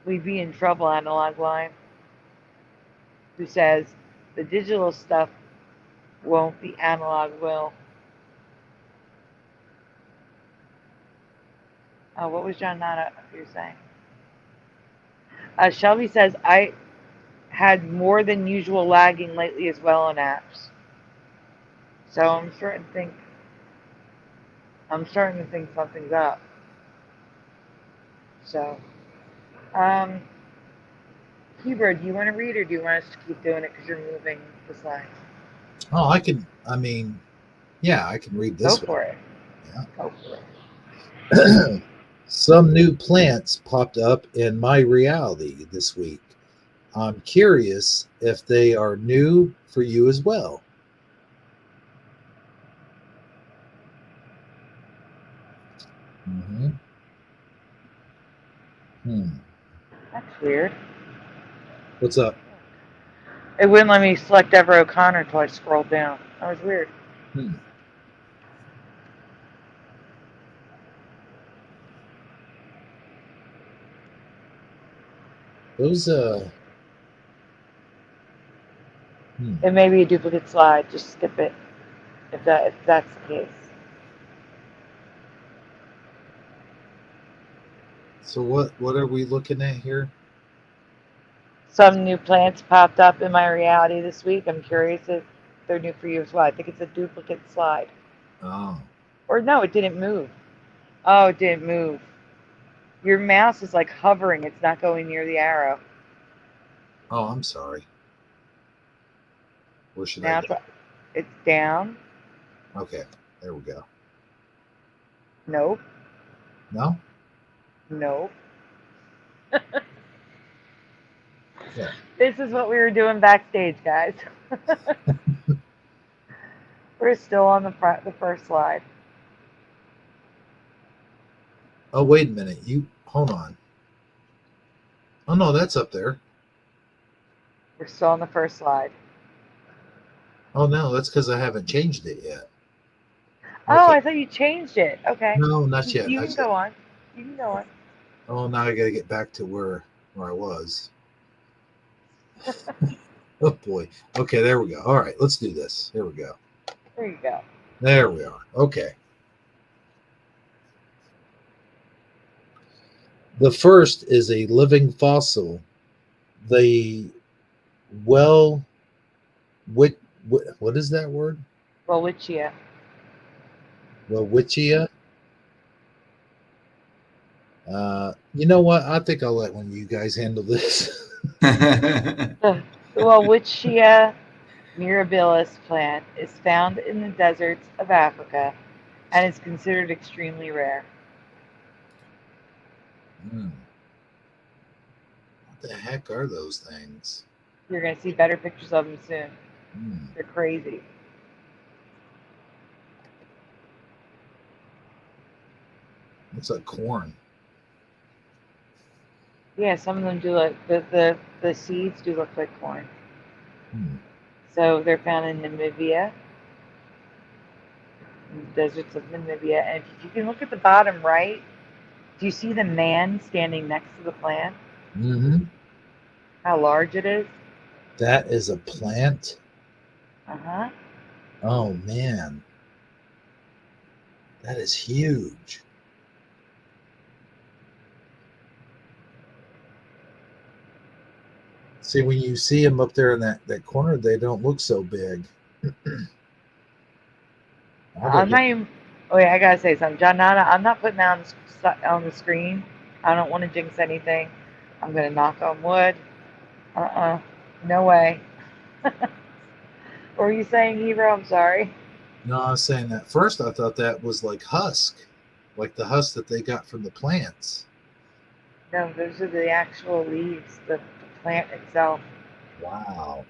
we'd be in trouble, Analog Line. Who says, The digital stuff won't, the analog will. What was John Nana you were saying? Shelby says, I had more than usual lagging lately as well on apps. So I'm starting to think something's up. So, Hebrew, do you want to read or do you want us to keep doing it because you're moving the slides? Oh, I can. I mean, yeah, I can read this. Go for it. Yeah. Go for it. Some new plants popped up in my reality this week. I'm curious if they are new for you as well. Mm-hmm. That's weird. What's up? It wouldn't let me select Deborah O'Connor until I scrolled down. That was weird. Those It may be a duplicate slide. Just skip it if that's the case. So what are we looking at here? Some new plants popped up in my reality this week. I'm curious if they're new for you as well. I think it's a duplicate slide. Oh. Or no, it didn't move. Oh, it didn't move. Your mouse is like hovering. It's not going near the arrow. Oh, I'm sorry. Where should now I go? It's down. Okay, there we go. Nope. No? Nope. Yeah. This is what we were doing backstage, guys. We're still on the first slide. Oh, wait a minute. You hold on. Oh no, that's up there. We're still on the first slide. Oh no, that's because I haven't changed it yet. Oh, okay. I thought you changed it. Okay. No, not yet. You can go on. You can go on. Oh, now I got to get back to where I was. Oh boy. Okay, there we go. All right, let's do this. Here we go. There you go. There we are. Okay. The first is a living fossil. The what is that word? Welwitschia. Welwitschia. You know what? I think I'll let one of you guys handle this. The Welwitschia mirabilis plant is found in the deserts of Africa and is considered extremely rare. What the heck are those things? You're going to see better pictures of them soon. They're crazy. Looks like corn. Yeah, some of them do look, the seeds do look like corn. So they're found in Namibia, in the deserts of Namibia. And if you can look at the bottom right, do you see the man standing next to the plant? Mm-hmm. How large it is? That is a plant? Uh-huh. Oh, man. That is huge. See, when you see them up there in that corner, they don't look so big. I'm not even... Oh, yeah, I got to say something. John Nana, I'm not putting that on the screen. I don't want to jinx anything. I'm going to knock on wood. No way. What were you saying, Hero? I'm sorry. No, I was saying that first I thought that was like husk, like the husk that they got from the plants. No, those are the actual leaves, the plant itself. Wow.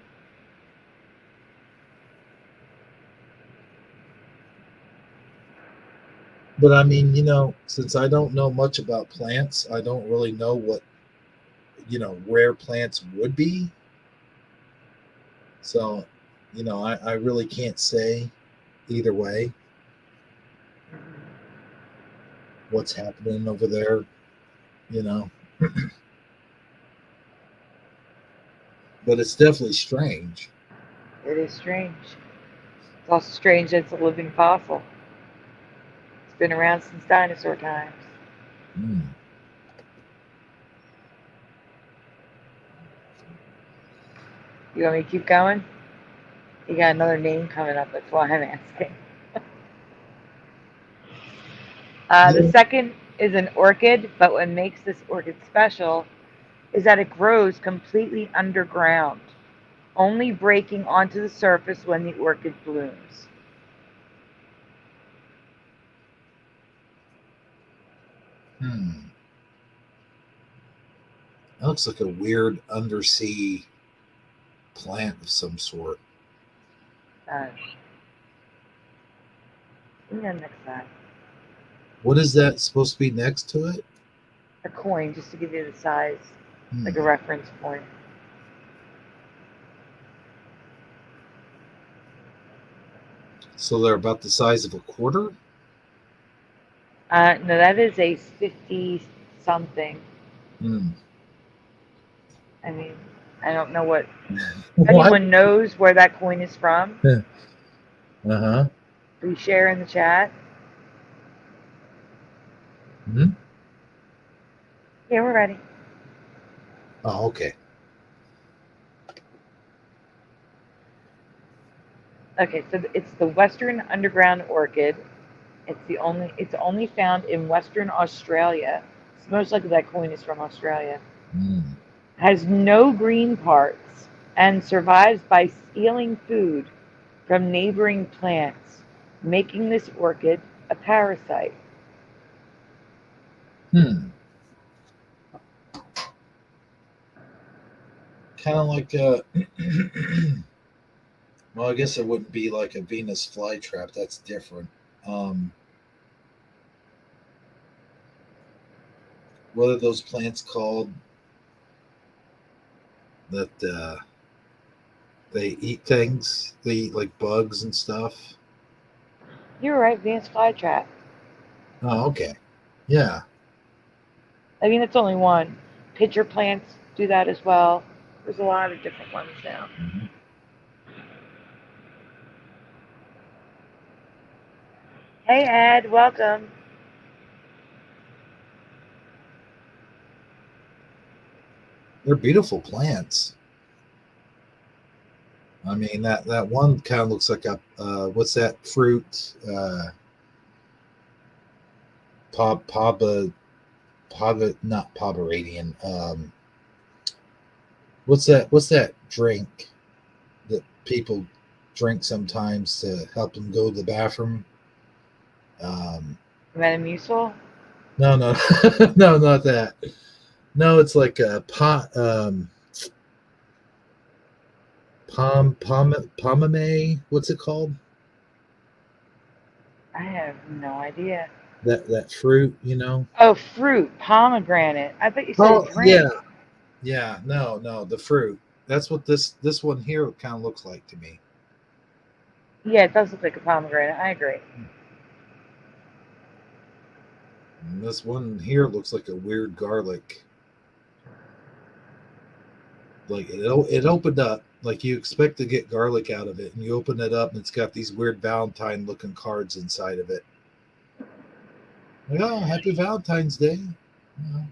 But I mean, since I don't know much about plants, I don't really know what, rare plants would be. So, I really can't say either way what's happening over there, But it's definitely strange. It is strange. It's also strange that it's a living fossil. It's been around since dinosaur times. Hmm. You want me to keep going? You got another name coming up. That's why I'm asking. The Yeah. second is an orchid, but what makes this orchid special is that it grows completely underground, only breaking onto the surface when the orchid blooms. Hmm. That looks like a weird undersea plant of some sort. Uh, next slide. What is that supposed to be next to it? A coin, just to give you the size, Hmm. like a reference point. So they're about the size of a quarter? No, that is a 50 something. Hmm. I mean, I don't know what. If What? anyone knows where that coin is from, Uh-huh. please share in the chat. Hmm. Yeah, we're ready. Oh, okay. Okay, so it's the Western underground orchid. It's only found in Western Australia. It's most likely that coin is from Australia. Hmm. Has no green parts and survives by stealing food from neighboring plants, making this orchid a parasite. Hmm. Kind of like well, I guess it wouldn't be like a Venus flytrap. That's different. Um, what are those plants called that they eat things? They eat like bugs and stuff. You're right, Venus flytrap. Oh, okay. Yeah. I mean, it's only one. Pitcher plants do that as well. There's a lot of different ones now. Mhm. Hey, Ed, welcome. They're beautiful plants. I mean that one kind of looks like a what's that fruit? Paba not Pomeranian. What's that drink that people drink sometimes to help them go to the bathroom? Metamucil? No, no, no, not that. No, it's like a pomame. What's it called? I have no idea. That fruit, you know? Oh, fruit, pomegranate. I thought you said Oh, drink. yeah. Yeah, no, the fruit. That's what this one here kind of looks like to me. Yeah, it does look like a pomegranate. I agree. And this one here looks like a weird garlic. Like it opened up like you expect to get garlic out of it, and you open it up and it's got these weird Valentine looking cards inside of it. Like, oh, happy Valentine's Day. Well,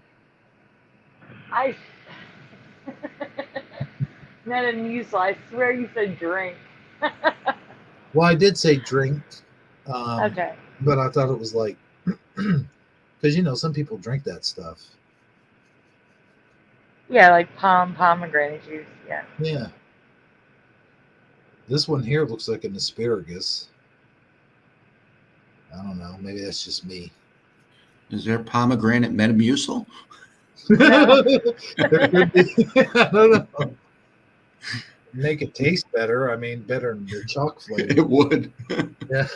I. Metamucil. I swear you said drink. well, I did say drink, Okay. but I thought it was like because some people drink that stuff. Yeah, like pomegranate juice. Yeah. Yeah. This one here looks like an asparagus. I don't know. Maybe that's just me. Is there pomegranate Metamucil? There could be. I don't know. Make it taste better. I mean, better than the chalk flavor. It would. Yeah.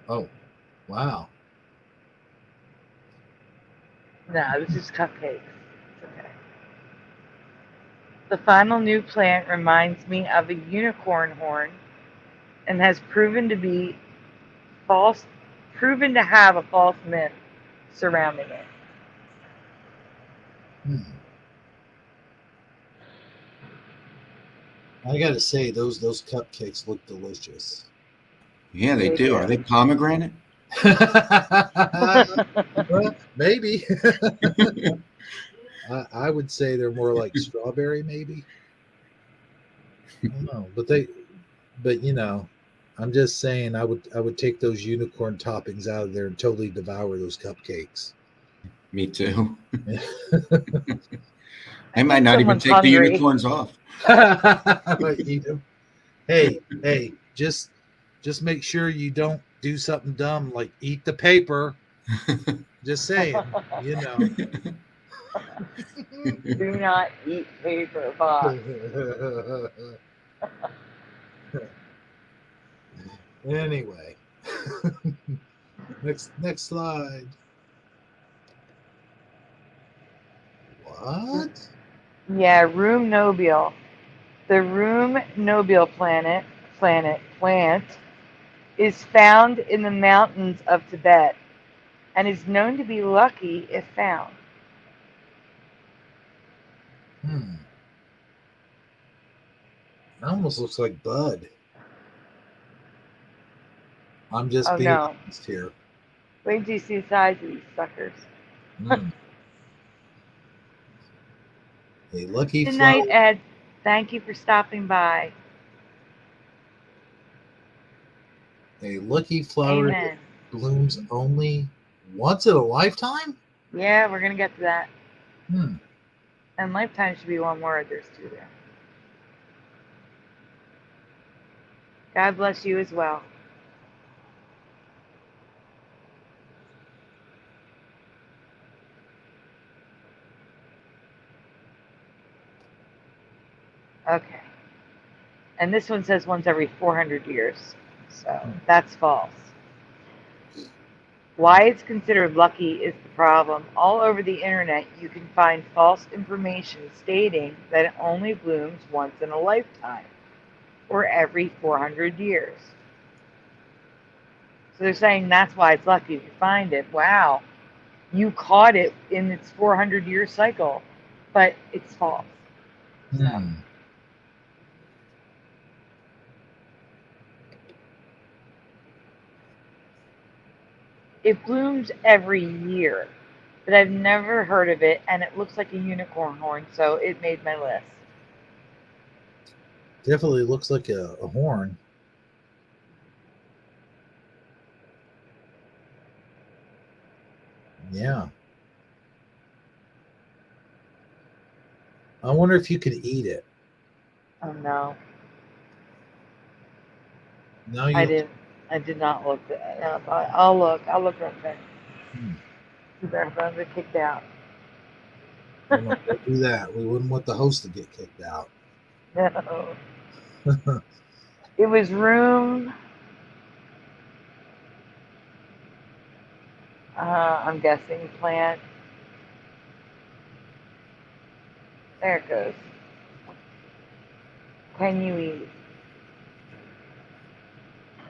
Oh, wow. No, this is cupcakes. It's okay. The final new plant reminds me of a unicorn horn and has proven to have a false myth surrounding it. Hmm. I gotta say, those cupcakes look delicious. Yeah, they They do. do. Are they pomegranate? Well, maybe. I would say they're more like strawberry, maybe. I don't know, but I'm just saying, I would take those unicorn toppings out of there and totally devour those cupcakes. Me too. I I might think not even someone's take the hungry. unicorns off. Eat 'em. Hey, just make sure you don't do something dumb like eat the paper. Just saying, you know. Do not eat paper, Bob. Anyway, next slide. What? Yeah, room nobile. The room nobile plant is found in the mountains of Tibet and is known to be lucky if found. Hmm. It almost looks like Bud. I'm just Oh being no. honest here. Wait till you see the size of these suckers. Hmm. A lucky Good night, flower. Ed. Thank you for stopping by. A lucky flower that Amen. blooms only once in a lifetime. Yeah, we're going to get to that. Hmm. And lifetime should be one word. There's two there. God bless you as well. Okay. And this one says once every 400 years. So that's false. Why it's considered lucky is the problem. All over the internet, you can find false information stating that it only blooms once in a lifetime or every 400 years. So they're saying that's why it's lucky if you find it. Wow, you caught it in its 400-year cycle, but it's false. So Hmm. it blooms every year, but I've never heard of it, and it looks like a unicorn horn, so it made my list. Definitely looks like a horn. Yeah. I wonder if you could eat it. Oh no, Now I you. didn't. I did not look that up. I'll look. I'll look real quick. Hmm. You better not get kicked out. Oh, no, don't do that. We wouldn't want the host to get kicked out. No. It was room. I'm guessing plant. There it goes. Can you eat?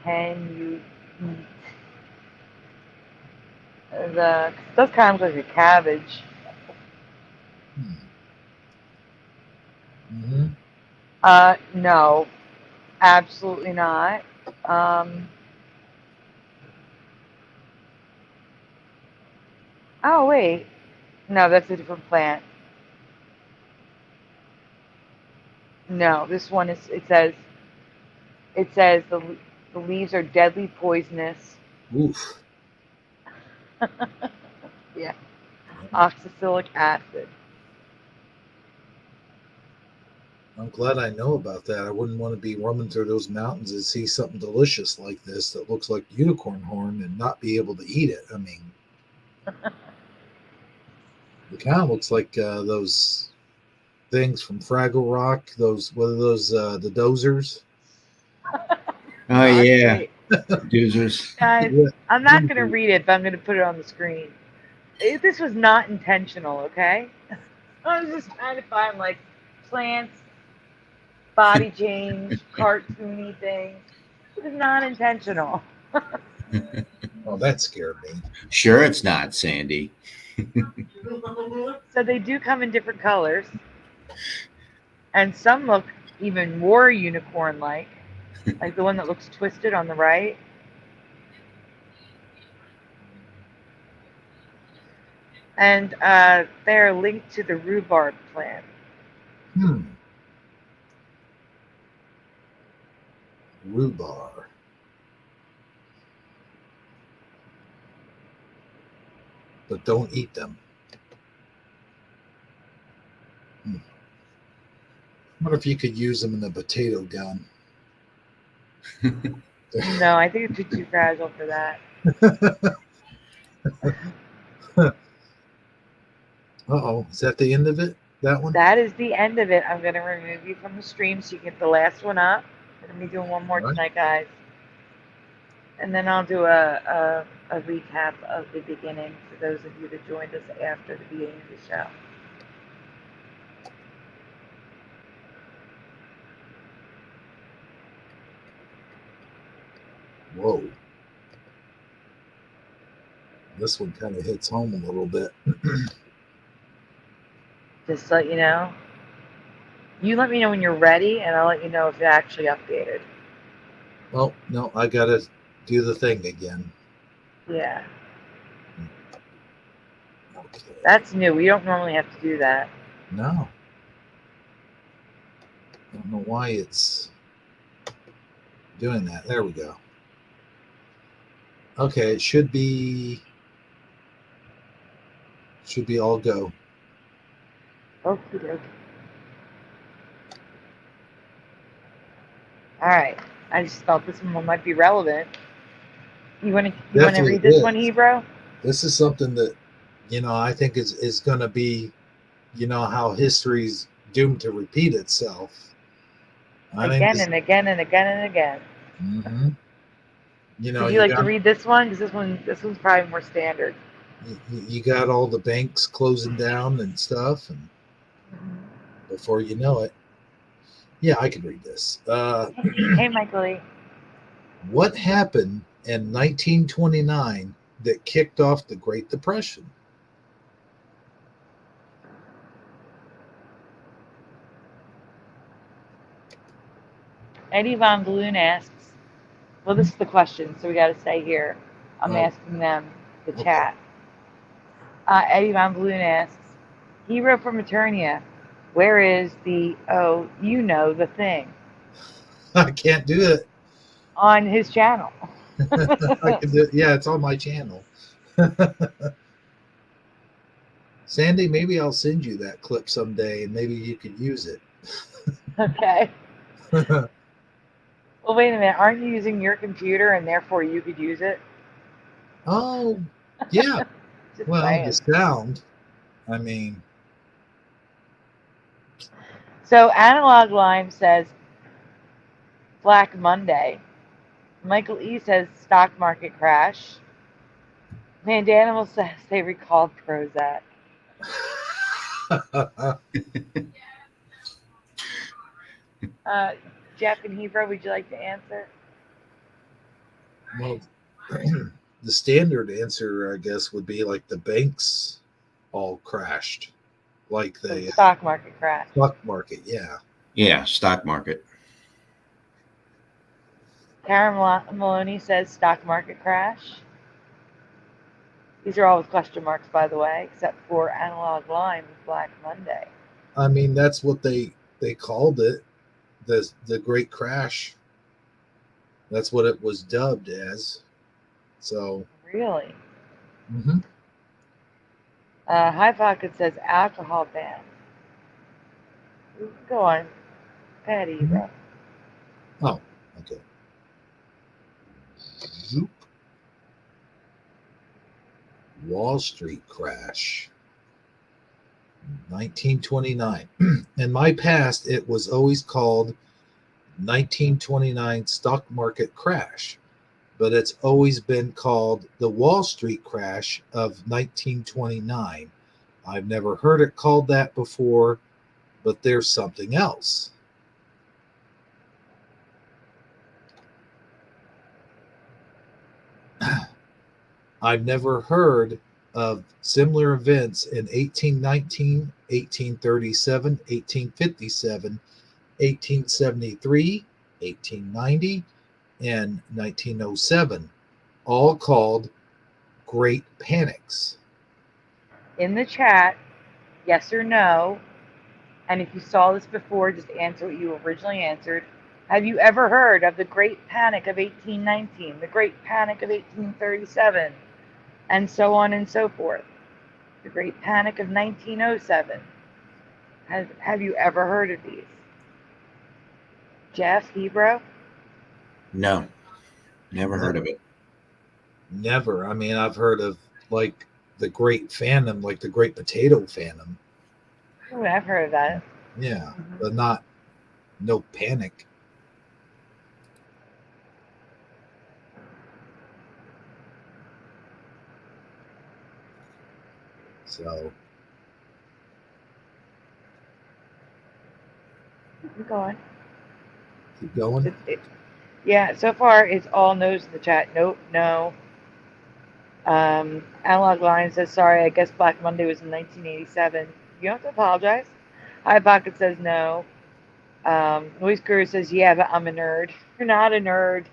Can you eat? The does kind of look like a cabbage. Mm-hmm. No, absolutely not. Um, oh wait, no, that's a different plant. No, this one is. It says the leaves are deadly poisonous. Oof. Yeah, oxalic acid. I'm glad I know about that. I wouldn't want to be roaming through those mountains and see something delicious like this that looks like unicorn horn and not be able to eat it. I mean, it kind of looks like those things from Fraggle Rock. Those what are those? The dozers. Oh Not yeah, great. doozers. Guys, Yeah. I'm not going to read it, but I'm going to put it on the screen. This was not intentional, okay? I was just trying to find like plants, body change, cartoony things. It was not intentional. Oh, that scared me. Sure, it's not Sandy. So they do come in different colors, and some look even more unicorn-like the one that looks twisted on the right. And they're linked to the rhubarb plant. Rhubarb. But don't eat them. I wonder if you could use them in the potato gun. No, I think it's too fragile for that. Uh-oh, is that the end of it? That one? That is the end of it. I'm going to remove you from the stream so you can get the last one up. I'm going to be doing one more tonight, guys. And then I'll do a recap of the beginning for those of you that joined us after the beginning of the show. Whoa. This one kind of hits home a little bit. Just to let you know. You let me know when you're ready, and I'll let you know if it actually updated. Oh, no, I got to do the thing again. Yeah. Okay. That's new. We don't normally have to do that. No. I don't know why it's doing that. There we go. Okay, it should be all go. Okie dokie. All right. I just thought this one might be relevant. You want to read this one, Hebrew? This is something that, I think is going to be, how history's doomed to repeat itself. Again and again and again and again. Mm-hmm. Would you like to read this one? Because this one's probably more standard. You got all the banks closing down and stuff, and before you know it, yeah, I can read this. Hey, Michael Lee. What happened in 1929 that kicked off the Great Depression? Eddie Von Balloon asks, well, this is the question, so we got to stay here. I'm asking them, the chat. Eddie Von Balloon asks, Hero from Eternia, where is the, the thing? I can't do it. On his channel. I can do it. Yeah, it's on my channel. Sandy, maybe I'll send you that clip someday, and maybe you could use it. Okay. Well, wait a minute. Aren't you using your computer, and therefore you could use it? Oh, yeah. Well, saying. the sound. I mean. So Analog Lime says Black Monday. Michael E says stock market crash. Mandela says they recalled Prozac. Jeff and Hebrew, would you like to answer? Well, the standard answer, I guess, would be like the banks all crashed. Like the stock market crash. Stock market, yeah. Yeah, stock market. Karen Meloeny says stock market crash. These are all with question marks, by the way, except for Analog Lime with Black Monday. I mean, that's what they called it, the Great Crash. That's what it was dubbed as. So really, mm-hmm. High Pocket says alcohol ban. Go on, go ahead, Eva. Oh, okay. Zoop. Wall Street crash. 1929. In my past, it was always called 1929 stock market crash, but it's always been called the Wall Street crash of 1929. I've never heard it called that before, but there's something else. I've never heard of similar events in 1819, 1837, 1857, 1873, 1890, and 1907, all called Great Panics. In the chat, yes or no, and if you saw this before, just answer what you originally answered. Have you ever heard of the Great Panic of 1819, the Great Panic of 1837, and so on and so forth? The Great Panic of 1907. Have you ever heard of these? Jeff, Hebrew? No, never heard of it. Never. I mean, I've heard of like the Great Phantom, like the Great Potato Phantom. Oh, I've heard of that. Yeah, but not no panic. So Keep going. keep going. Yeah, so far it's all no's in the chat. Nope, no. Analog Line says, sorry, I guess Black Monday was in 1987. You don't have to apologize. High Pocket says no. Noise Guru says, yeah, but I'm a nerd. You're not a nerd.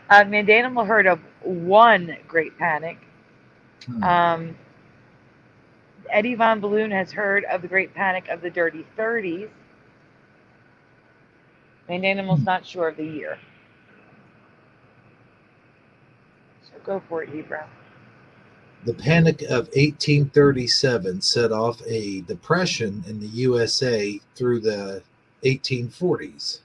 Mandanimal heard of one Great Panic. Eddie Von Balloon has heard of the Great Panic of the Dirty 30s. Mandanimal's not sure of the year. So go for it, Hebrew. The Panic of 1837 set off a depression in the USA through the 1840s.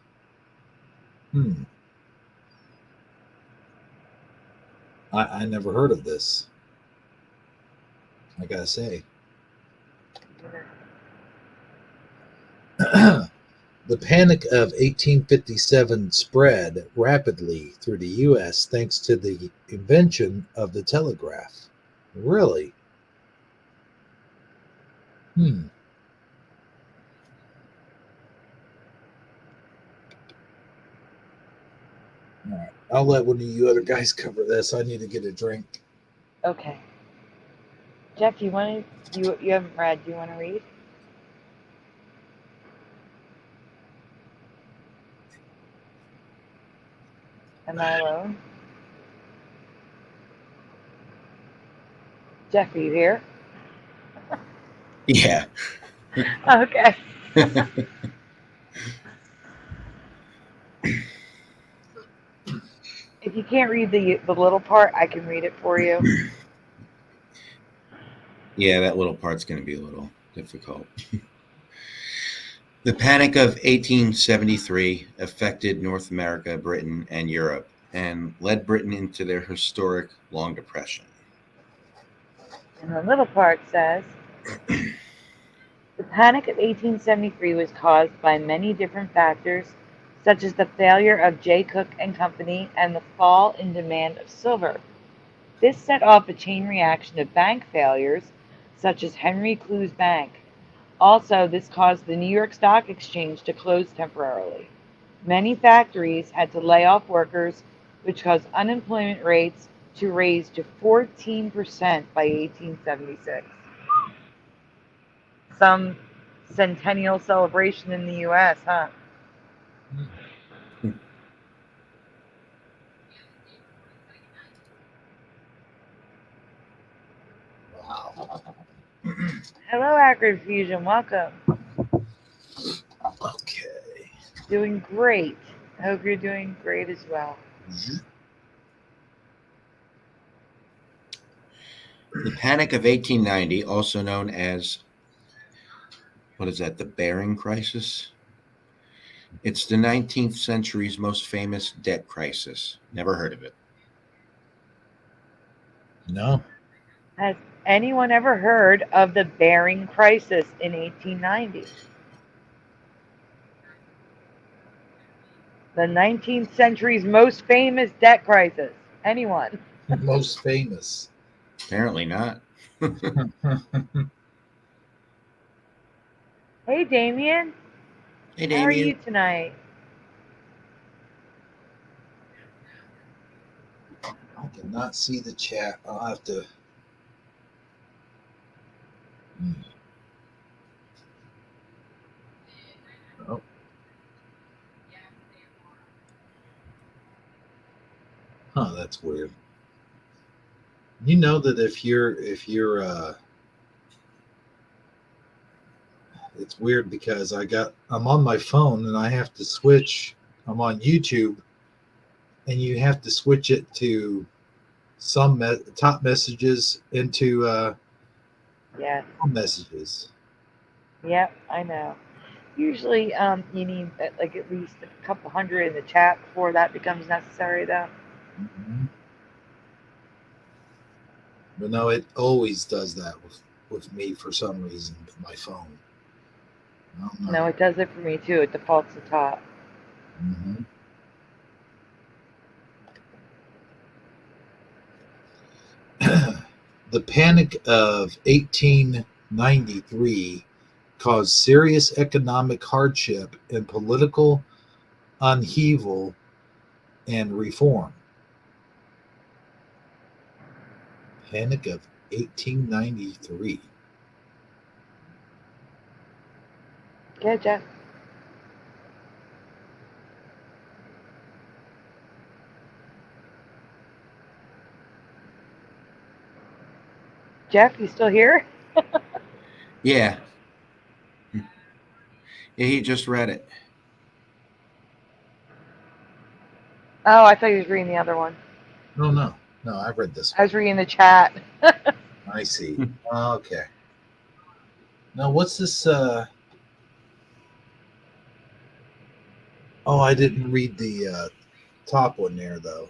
I never heard of this, I gotta say. The Panic of 1857 spread rapidly through the U.S. thanks to the invention of the telegraph. Really? All right. I'll let one of you other guys cover this. I need to get a drink. Okay. Jeff, you haven't read. Do you want to read? Am I alone? Jeff, are you here? Yeah. Okay. If you can't read the little part, I can read it for you. Yeah, that little part's going to be a little difficult. The Panic of 1873 affected North America, Britain, and Europe, and led Britain into their historic Long Depression. And the little part says, the Panic of 1873 was caused by many different factors, such as the failure of J. Cook and Company and the fall in demand of silver. This set off a chain reaction of bank failures, such as Henry Clew's Bank. Also, this caused the New York Stock Exchange to close temporarily. Many factories had to lay off workers, which caused unemployment rates to raise to 14% by 1876. Some centennial celebration in the U.S., huh? Wow. Hello, Acrid Fusion. Welcome. Okay. Doing great. I hope you're doing great as well. The Panic of 1890, also known as, the Bering Crisis? It's the 19th century's most famous debt crisis. Never heard of it. No. Has anyone ever heard of the Bering Crisis in 1890? The 19th century's most famous debt crisis. Anyone? Most famous. Apparently not. Hey, Damien. Hey, How are you Damien. tonight? I cannot see the chat. I'll have to Hmm. Oh. Huh, that's weird. You know that if you're it's weird because I'm on my phone and I have to switch. I'm on YouTube and you have to switch it to some top messages into Yes. home messages. Yep, I know. Usually, you need like at least a couple hundred in the chat before that becomes necessary, though. Mhm. But no, it always does that with me for some reason with my phone. I don't No, know. it does it for me too. It defaults to top. Mm-hmm. The Panic of 1893 caused serious economic hardship and political upheaval and reform. Panic of 1893. Yeah, Jeff. Jeff, you still here? Yeah. Yeah, he just read it. Oh, I thought you was reading the other one. No, I read this I one. was reading the chat. I see. Okay. Now, what's this? Oh, I didn't read the top one there, though.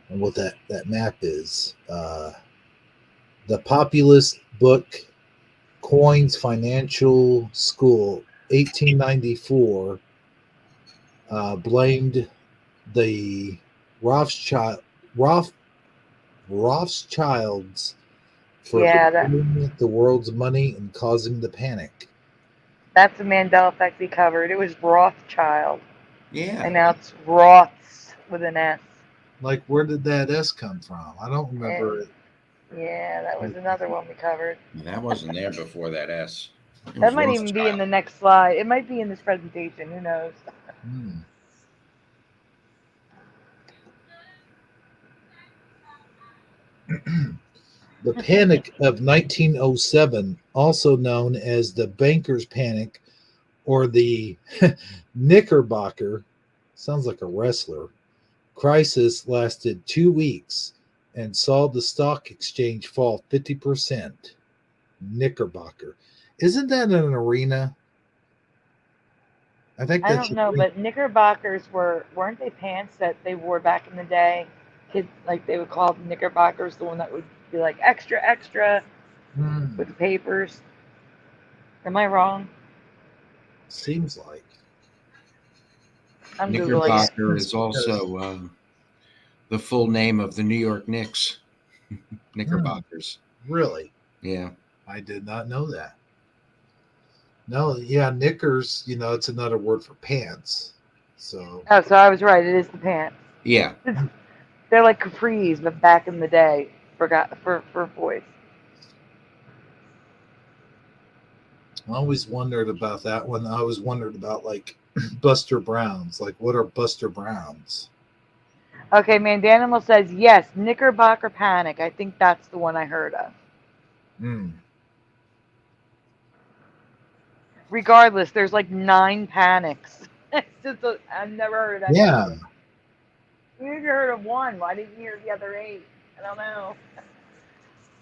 And what that map is. The populist book Coins Financial School, 1894, blamed the Rothschild, Roth, Rothschilds for Yeah, controlling the world's money and causing the panic. that's the Mandela effect we covered. It was Rothschild, Yeah. and now it's Roths with an S. Like, where did that S come from? I don't remember it. Yeah, that was another one we covered. That wasn't there before that S. It That was might even be in Rothschild. the next slide. It might be in this presentation. Who knows? Hmm. The Panic of 1907, also known as the Bankers' Panic or the Knickerbocker, sounds like a wrestler, crisis lasted 2 weeks and saw the stock exchange fall 50%. Knickerbocker. Isn't that an arena? I think I that's don't an know, arena. but knickerbockers weren't they pants that they wore back in the day? Kids like they would call them knickerbockers, the one that would be like extra extra with the papers. Am I wrong? Seems like. I'm googling it. Knickerbocker is also the full name of the New York Knicks. Knickerbockers. Really? Yeah. I did not know that. No, yeah, knickers, it's another word for pants. So, Oh, so I was right. It is the pants. Yeah. They're like capris, but back in the day, for boys. I always wondered about that one. I always wondered about like Buster Browns. Like, what are Buster Browns? Okay, Mandanimal says yes, Knickerbocker Panic. I think that's the one I heard of. Hmm. Regardless, there's like 9 panics. I've never heard of any Yeah. of them. You heard of one. Why didn't you hear the other 8? I don't know.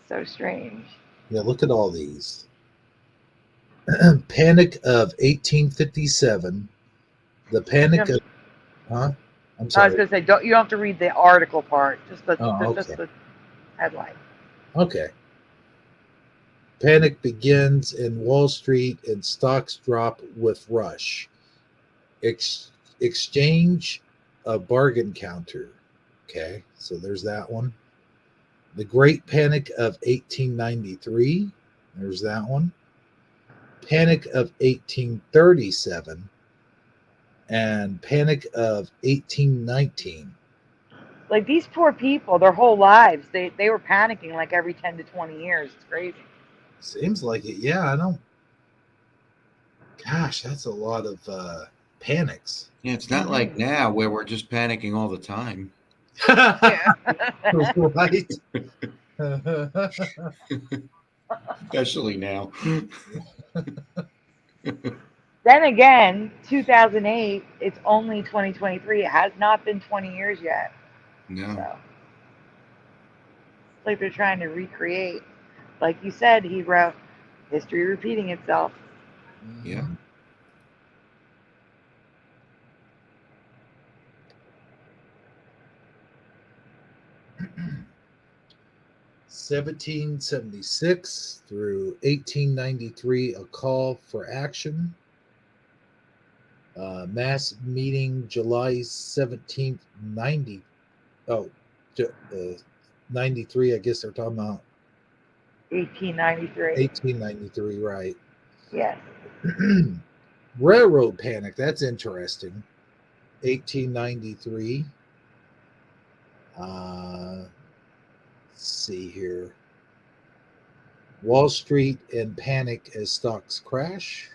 So strange. Yeah, look at all these. Panic of 1857. The Panic of, huh? I'm I was sorry. gonna say, you don't have to read the article part, just Oh, just okay. the headline. Okay. Panic begins in Wall Street and stocks drop with rush. Exchange a bargain counter. Okay, so there's that one. The Great Panic of 1893. There's that one. Panic of 1837 and Panic of 1819. Like these poor people, their whole lives, they were panicking like every 10 to 20 years. It's crazy. Seems like it. Yeah, I don't. Gosh, that's a lot of panics. Yeah, it's not like now where we're just panicking all the time. Yeah. Right. Especially now. Then again, 2008, it's only 2023. It has not been 20 years yet. No. So it's like they're trying to recreate. Like you said, he wrote history repeating itself. Yeah. 1776 through 1893, a call for action. Mass meeting July 17th, 90. Oh, 93. I guess they're talking about 1893. 1893, right? Yes. Railroad panic. That's interesting. 1893. Let's see here. Wall Street in panic as stocks crash.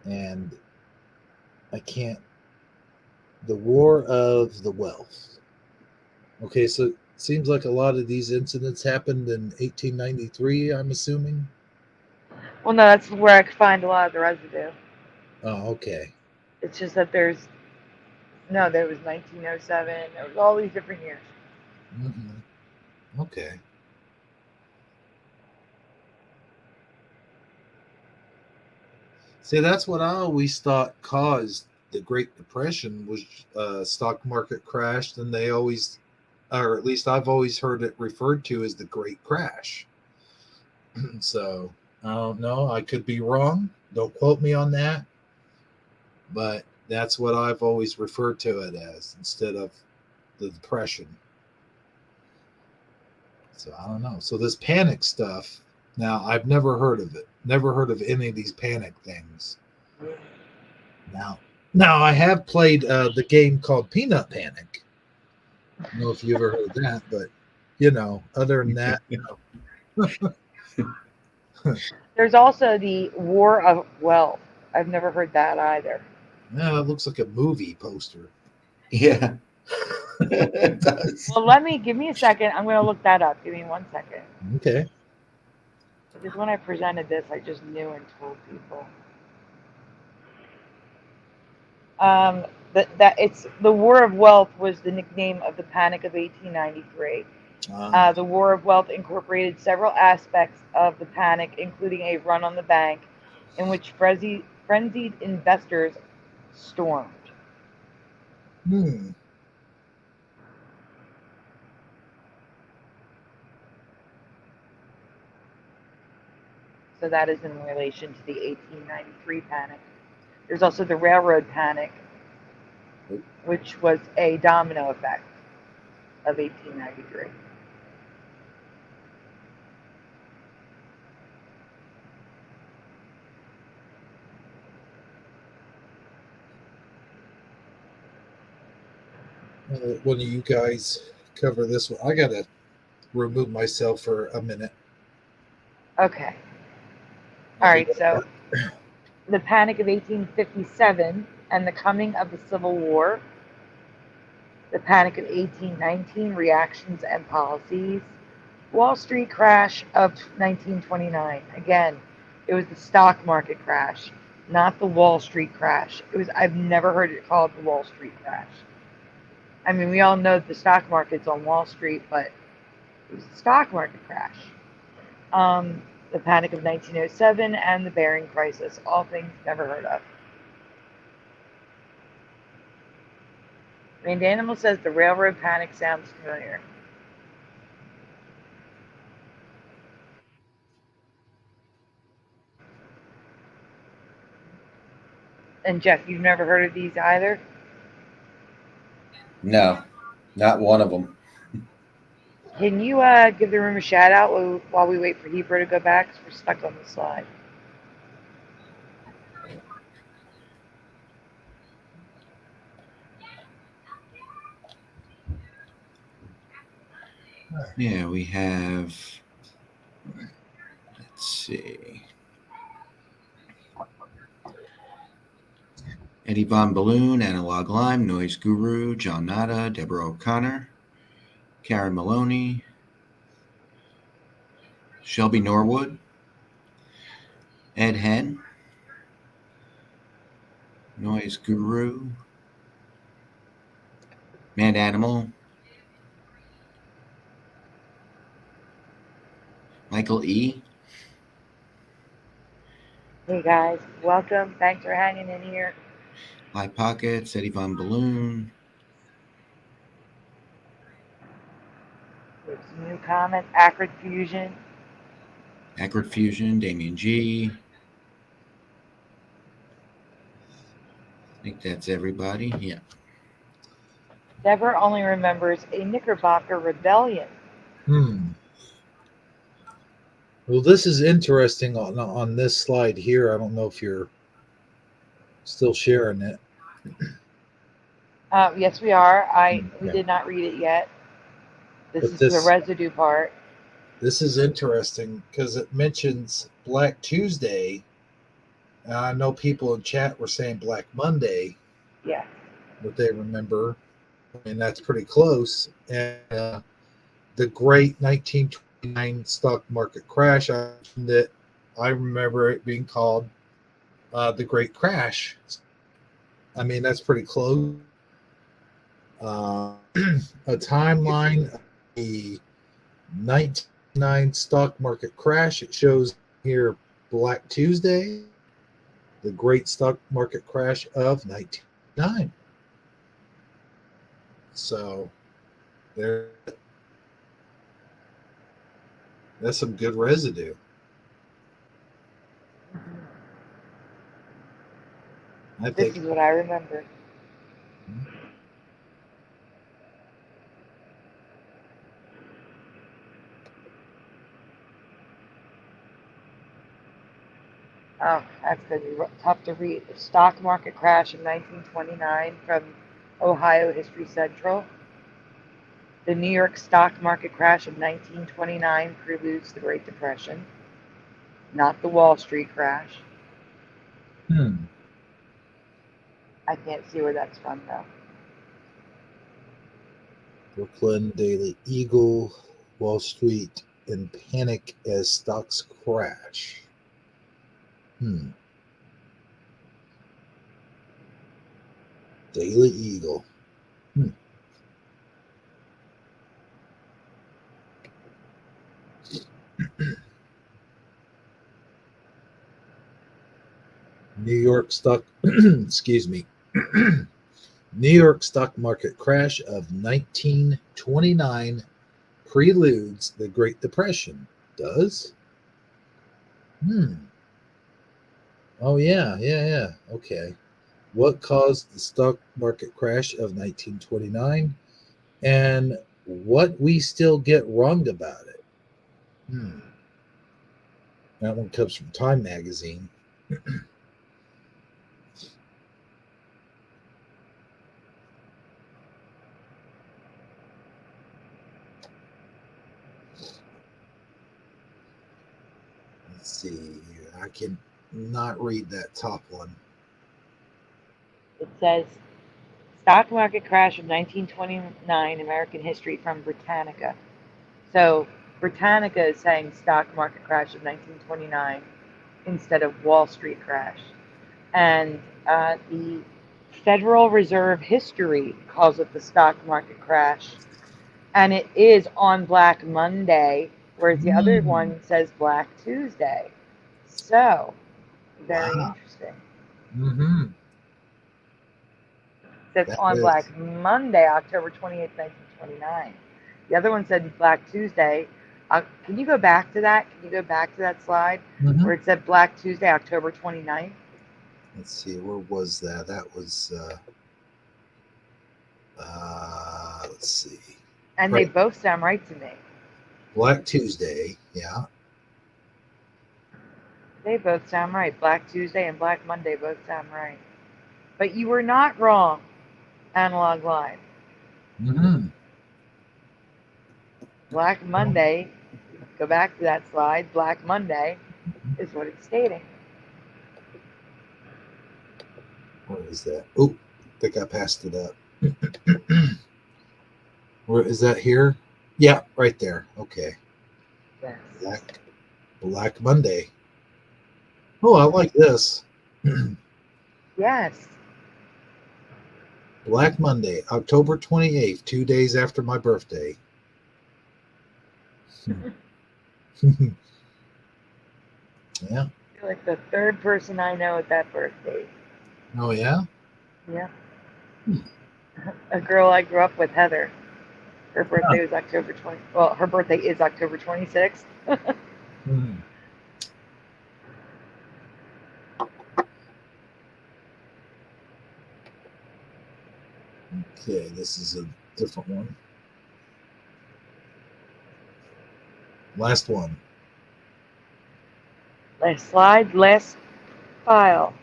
And I can't. The War of the Wealth. Okay, so it seems like a lot of these incidents happened in 1893, I'm assuming. Well, no, that's where I could find a lot of the residue. Oh, okay. It's just that there was 1907. There was all these different years. Mm-hmm. Okay. See, that's what I always thought caused the Great Depression was stock market crashed, and they always, or at least I've always heard it referred to as the Great Crash. So I don't know. I could be wrong. Don't quote me on that. But that's what I've always referred to it as instead of the Depression. So I don't know. So this panic stuff, now I've never heard of it. Never heard of any of these panic things. Now I have played the game called Peanut Panic. I don't know if you ever heard of that, but other than that, There's also the War of Wealth. I've never heard that either. it looks like a movie poster. Yeah. It does. Well, give me a second. I'm going to look that up. Give me 1 second. Okay. Because when I presented this, I just knew and told people. That it's the War of Wealth was the nickname of the Panic of 1893. The War of Wealth incorporated several aspects of the panic, including a run on the bank, in which frenzied investors stormed. So that is in relation to the 1893 panic. There's also the railroad panic, which was a domino effect of 1893. One of you guys cover this one. I gotta remove myself for a minute. Okay. All right. So the Panic of 1857 and the coming of the Civil War. The Panic of 1819, reactions and policies. Wall Street crash of 1929. Again, it was the stock market crash, not the Wall Street crash. I've never heard it called the Wall Street crash. I mean, we all know the stock market's on Wall Street, but it was the stock market crash. The Panic of 1907 and the Bering Crisis, all things never heard of. Rained Animal says the railroad panic sounds familiar. And Jeff, you've never heard of these either? No, not one of them. Can you give the room a shout out while we wait for Hebrew to go back? Because we're stuck on the slide. Yeah, we have, let's see, Eddie Von Balloon, Analog Lime, Noise Guru, John Nada, Deborah O'Connor, Karen Meloeny, Shelby Norwood, Ed Hen, Noise Guru, Mad Animal, Michael E., Hey guys, welcome. Thanks for hanging in here. High Pockets, Eddie Von Balloon, There's some new comments. Acrid Fusion. Acrid Fusion, Damien G. I think that's everybody. Yeah. Deborah only remembers a Knickerbocker rebellion. Well, this is interesting on this slide here. I don't know if you're still sharing it. Yes, we are. We Yeah. did not read it yet. This But is the residue part. This is interesting because it mentions Black Tuesday. I know people in chat were saying Black Monday. Yeah. What they remember, and that's pretty close. And the great 1929 stock market crash, that I remember it being called the Great Crash. I mean, that's pretty close. A timeline of the 1999 stock market crash. It shows here Black Tuesday, the great stock market crash of 1999. So that's some good residue. This is what I remember. Oh, that's going to be tough to read. The stock market crash in 1929 from Ohio History Central. The New York stock market crash of 1929 preludes the Great Depression, not the Wall Street crash. I can't see where that's from, though. Brooklyn Daily Eagle, Wall Street in panic as stocks crash. Daily Eagle. New York stock, excuse me. New York stock market crash of 1929 preludes the Great Depression. Does? Oh, yeah. Okay. What caused the stock market crash of 1929 and what we still get wrong about it? That one comes from Time Magazine. Let's see. I can not read that top one. It says stock market crash of 1929 American history from Britannica. So Britannica is saying stock market crash of 1929 instead of Wall Street crash. And the Federal Reserve history calls it the stock market crash. And it is on Black Monday, whereas the other one says Black Tuesday. So, very interesting. It says on Black Monday, October 28th, 1929. The other one said Black Tuesday. Can you go back to that? Can you go back to that slide where it said Black Tuesday, October 29th? Let's see, where was that? That was, let's see. And they both sound right to me. Black Tuesday, yeah. They both sound right. Black Tuesday and Black Monday both sound right. But you were not wrong, Analog Line. Black Monday, go back to that slide, Black Monday is what it's stating. What is that? Oh, I think I passed it up. Where is that here? Yeah, right there. Okay. Yes. Black Monday. Oh, I like this. Yes. Black Monday, October 28th, 2 days after my birthday. Yeah. You're like the third person I know at that birthday. Oh, yeah? Yeah. A girl I grew up with, Heather. Her birthday was October 20. Well, her birthday is October 26th. Hmm. Okay, this is a different one. Last one. Last slide, last file.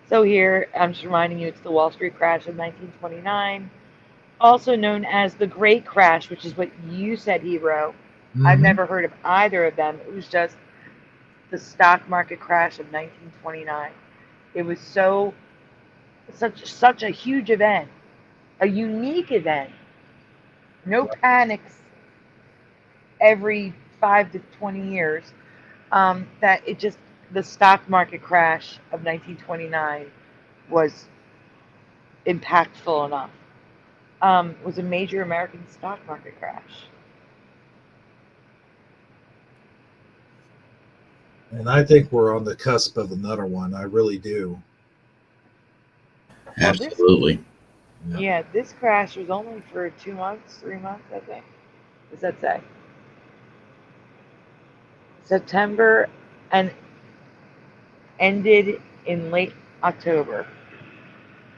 So here, I'm just reminding you, it's the Wall Street crash of 1929, also known as the Great Crash, which is what you said, Hero. I've never heard of either of them. It was just the stock market crash of 1929. It was such a huge event, a unique event. No panics every 5 to 20 years. That it just the stock market crash of 1929 was impactful enough. It was a major American stock market crash. And I think we're on the cusp of another one. I really do. Well, Absolutely. this crash was only for 2 months, 3 months, I think. What does that say? September and ended in late October.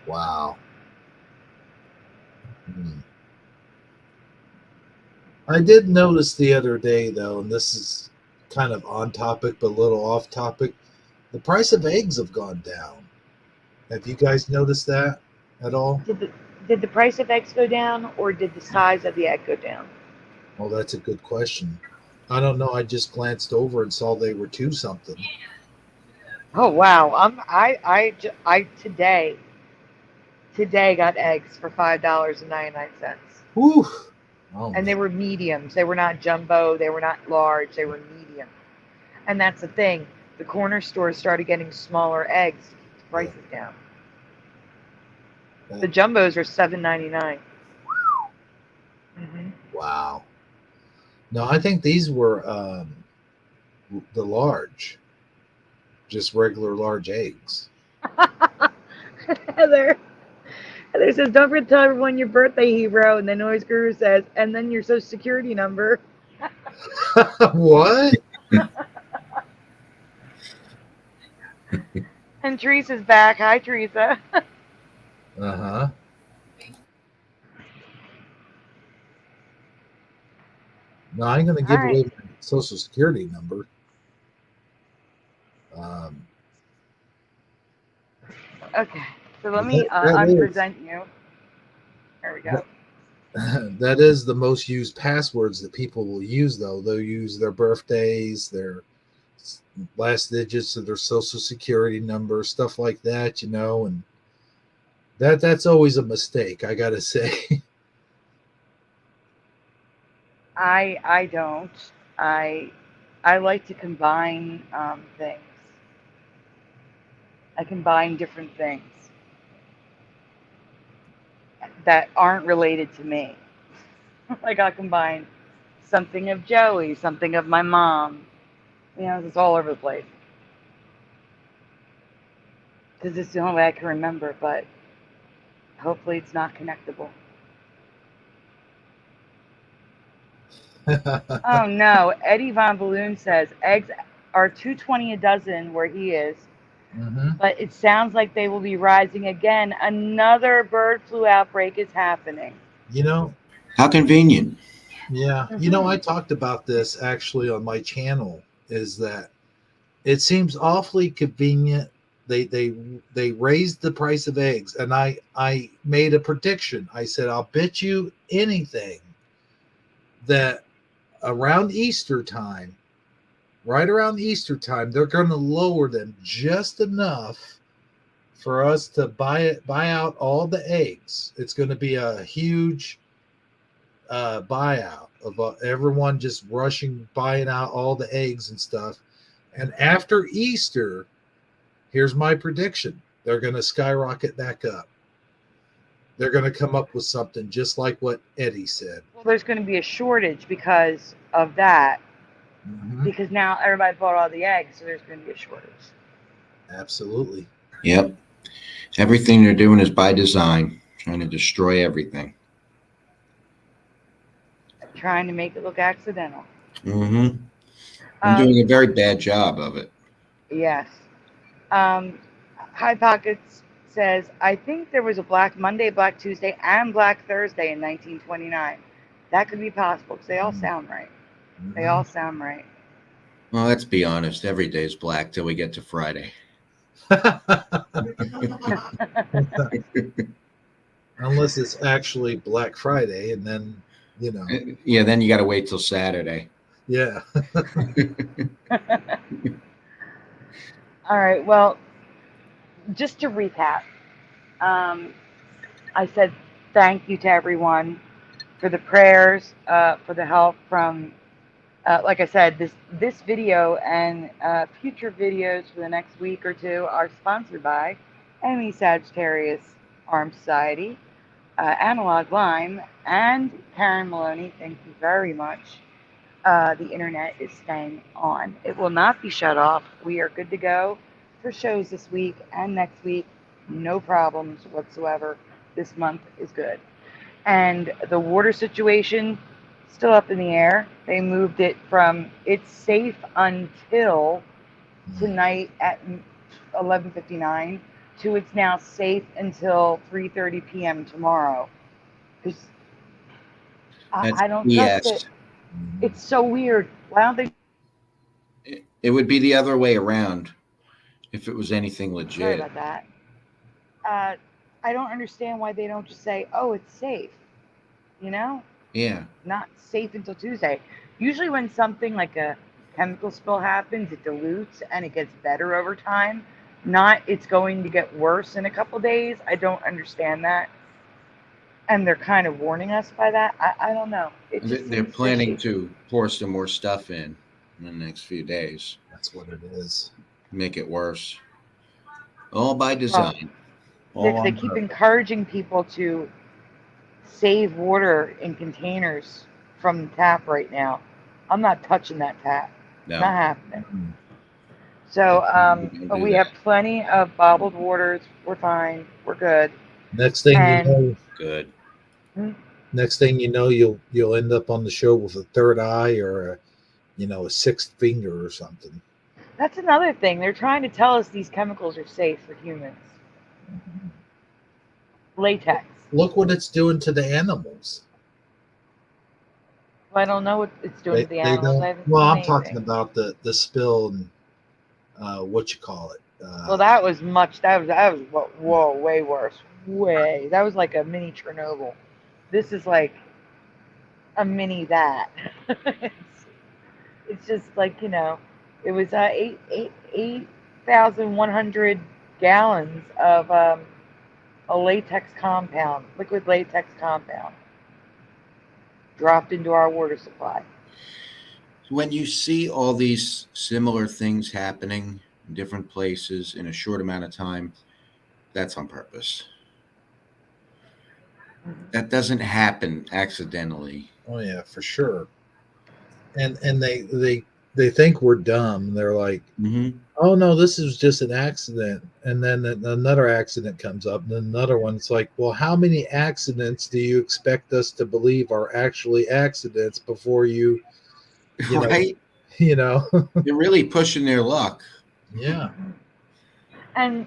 Wow. I did notice the other day, though, and this is kind of on topic but a little off topic. The price of eggs have gone down. Have you guys noticed that at all? Did the price of eggs go down, or did the size of the egg go down? Well, that's a good question. I don't know. I just glanced over and saw they were 2 something. Oh wow! I today got eggs for $5.99. Whew. Oh, And they were mediums. They were not jumbo. They were not large. They were medium. And that's the thing. The corner stores started getting smaller eggs to keep the prices down. The jumbos are $7.99. Wow. No, I think these were the large, just regular large eggs. Heather says, "Don't forget to tell everyone your birthday, Hero." And then Noise Guru says, "And then your social security number." What? And Teresa's back. Hi, Teresa. Uh-huh. No, I'm going to give away my social security number. Okay, so let me unpresent you. There we go. That is the most used passwords that people will use, though. They'll use their birthdays, their last digits of their social security number, stuff like that, and that's always a mistake, I gotta say. I don't. I like to combine things. I combine different things that aren't related to me. Like I'll combine something of Joey, something of my mom. It's all over the place. Because it's the only way I can remember, but hopefully it's not connectable. Oh no, Eddie Von Balloon says eggs are $2.20 a dozen where he is, but it sounds like they will be rising again. Another bird flu outbreak is happening. How convenient. Yeah. I talked about this actually on my channel, is that it seems awfully convenient. They raised the price of eggs, and I made a prediction. I said, I'll bet you anything that around Easter time, right around Easter time, they're going to lower them just enough for us to buy out all the eggs. It's going to be a huge buyout of everyone just rushing, buying out all the eggs and stuff. And after Easter, here's my prediction: they're going to skyrocket back up. They're going to come up with something just like what Eddie said. Well, there's going to be a shortage because of that. Mm-hmm. Because now everybody bought all the eggs, so there's going to be a shortage. Absolutely. Yep. Everything they're doing is by design, trying to destroy everything. Trying to make it look accidental. Mm-hmm. I'm doing a very bad job of it. Yes. High Pockets says, I think there was a Black Monday, Black Tuesday, and Black Thursday in 1929. That could be possible because they all sound right. Mm-hmm. They all sound right. Well, let's be honest. Every day is black till we get to Friday. Unless it's actually Black Friday, and then, you know. Yeah, then you got to wait till Saturday. Yeah. All right. Well, just to recap, I said thank you to everyone for the prayers, for the help from, like I said, this video and future videos for the next week or two are sponsored by Sagittarius Arm Society, Analog Lime, and Karen Meloeny. Thank you very much. The internet is staying on. It will not be shut off. We are good to go for shows this week and next week. No problems whatsoever. This month is good. And the water situation, still up in the air. They moved it from it's safe until tonight at 11:59 to it's now safe until 3:30 p.m. tomorrow. Because I don't trust it. It's so weird. Why don't they? It would be the other way around if it was anything legit. Sorry about that. I don't understand why they don't just say, "Oh, it's safe," you know? Yeah. Not safe until Tuesday. Usually, when something like a chemical spill happens, it dilutes and it gets better over time. Not it's going to get worse in a couple days. I don't understand that. And they're kind of warning us by that. I don't know. They're planning to pour some more stuff in the next few days. That's what it is. Make it worse. All by design. They keep encouraging people to save water in containers from the tap right now. I'm not touching that tap. No. Not happening. So we have plenty of bottled waters. We're fine. We're good. Next thing you know, good. Next thing you know, you'll end up on the show with a third eye or a sixth finger or something. That's another thing. They're trying to tell us these chemicals are safe for humans. Latex. Look what it's doing to the animals. Well, I don't know what it's doing to the animals. I'm talking about the spill and what you call it. Well, that was way worse. That was like a mini Chernobyl. This is like a mini that. It's just like, it was 8,100 gallons of a latex compound, liquid latex compound, dropped into our water supply. When you see all these similar things happening in different places in a short amount of time, that's on purpose. That doesn't happen accidentally. Oh yeah, for sure. And they think we're dumb. They're like, oh no, this is just an accident. And then another accident comes up, and then another one. It's like, well, how many accidents do you expect us to believe are actually accidents before you right? They're really pushing their luck. Yeah. And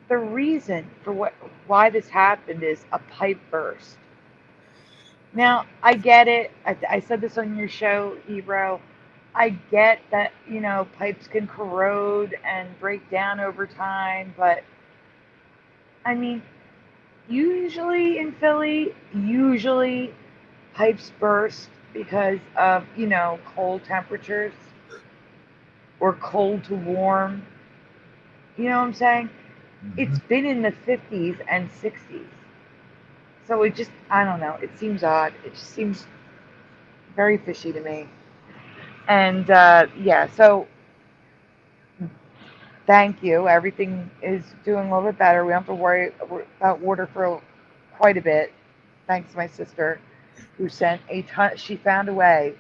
the reason for why this happened is a pipe burst. Now, I get it. I said this on your show, Ebro. I get that, pipes can corrode and break down over time, but I mean, usually in Philly, pipes burst because of, cold temperatures or cold to warm. You know what I'm saying? It's been in the 50s and 60s. So I don't know. It seems odd. It just seems very fishy to me. And yeah, so thank you. Everything is doing a little bit better. We don't have to worry about water for quite a bit. Thanks to my sister who sent a ton. She found a way.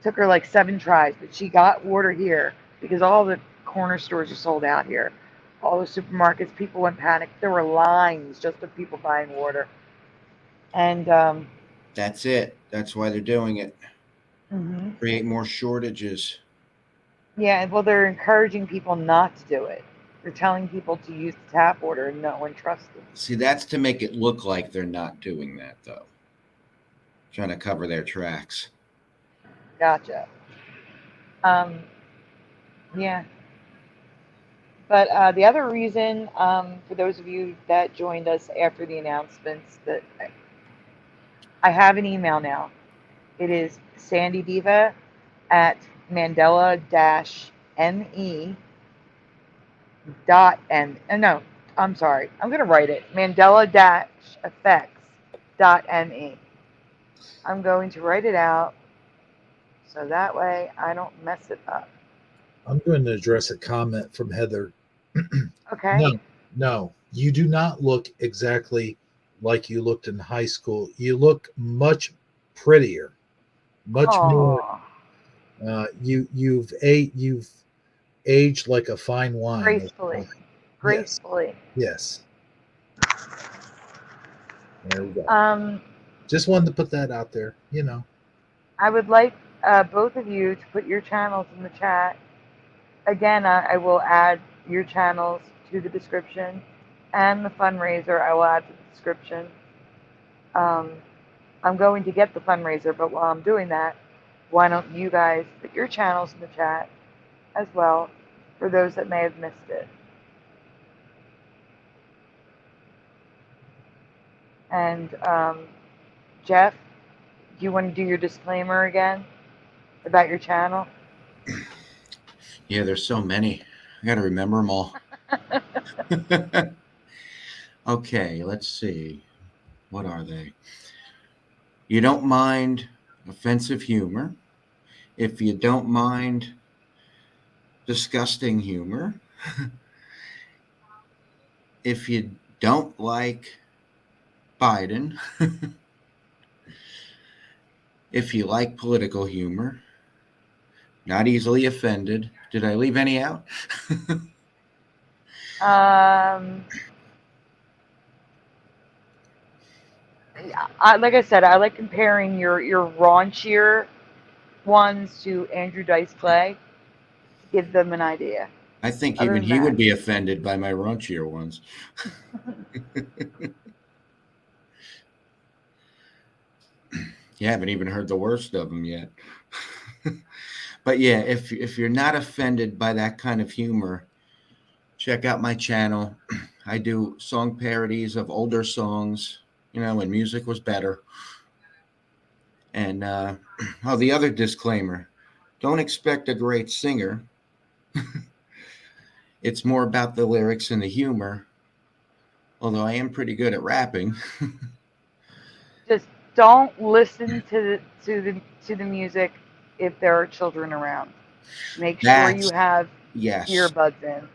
Took her like 7 tries, but she got water here because all the corner stores are sold out here. All the supermarkets, people went panic. There were lines just of people buying water. And That's it. That's why they're doing it. mhm. Create more shortages. Yeah, well, they're encouraging people not to do it. They're telling people to use the tap water and no one trusts them. See, that's to make it look like they're not doing that, though. Trying to cover their tracks. Gotcha. Yeah. But the other reason, for those of you that joined us after the announcements, that I have an email now. It is SandyDiVa at Mandela-me no, I'm sorry. I'm going to write it. Mandela-effects.me. I'm going to write it out so that way I don't mess it up. I'm going to address a comment from Heather. Okay. No, you do not look exactly like you looked in high school. You look much prettier, much more. You've aged like a fine wine. Gracefully. Gracefully. Yes. There we go. Just wanted to put that out there. I would like both of you to put your channels in the chat. Again, I will add your channels to the description, and the fundraiser I will add to the description. I'm going to get the fundraiser, but while I'm doing that, why don't you guys put your channels in the chat as well for those that may have missed it. And Jeff, do you want to do your disclaimer again about your channel? Yeah, there's so many. I got to remember them all. Okay, let's see. What are they? You don't mind offensive humor. If you don't mind disgusting humor. If you don't like Biden. If you like political humor. Not easily offended. Did I leave any out? Like I said, I like comparing your raunchier ones to Andrew Dice Clay to give them an idea. I think even he would be offended by my raunchier ones. You haven't even heard the worst of them yet. But yeah, if you're not offended by that kind of humor, check out my channel. I do song parodies of older songs, when music was better. And the other disclaimer, don't expect a great singer. It's more about the lyrics and the humor, although I am pretty good at rapping. Just don't listen to the music if there are children around. Make sure you have earbuds in.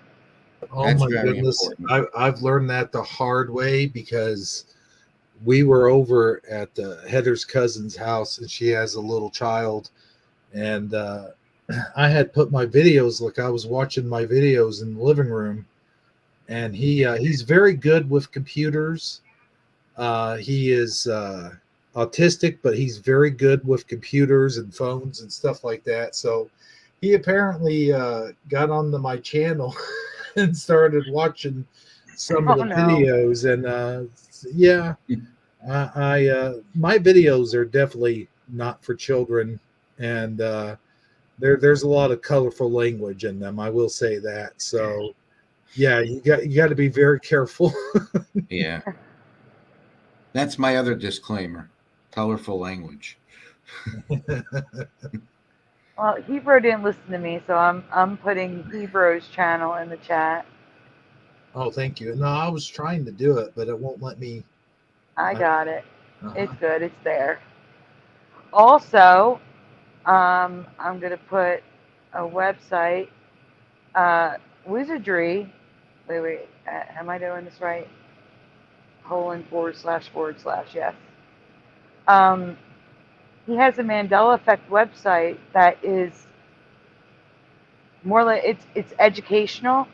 Oh my goodness. I've learned that the hard way because we were over at Heather's cousin's house and she has a little child, and I had put my videos, like I was watching my videos in the living room, and he's very good with computers. He is autistic, but he's very good with computers and phones and stuff like that. So he apparently got onto my channel and started watching some of the videos. And my videos are definitely not for children, and there's a lot of colorful language in them. I will say that. So yeah, you got to be very careful. Yeah. That's my other disclaimer. Colorful language. Well, Hebrew didn't listen to me, so I'm putting Hebrew's channel in the chat. Oh, thank you. No, I was trying to do it, but it won't let me. I got it. It's Uh-huh. good. It's there. Also, I'm gonna put a website, Wizardry. Wait. Am I doing this right? // yes. Um, he has a Mandela Effect website that is more like it's educational.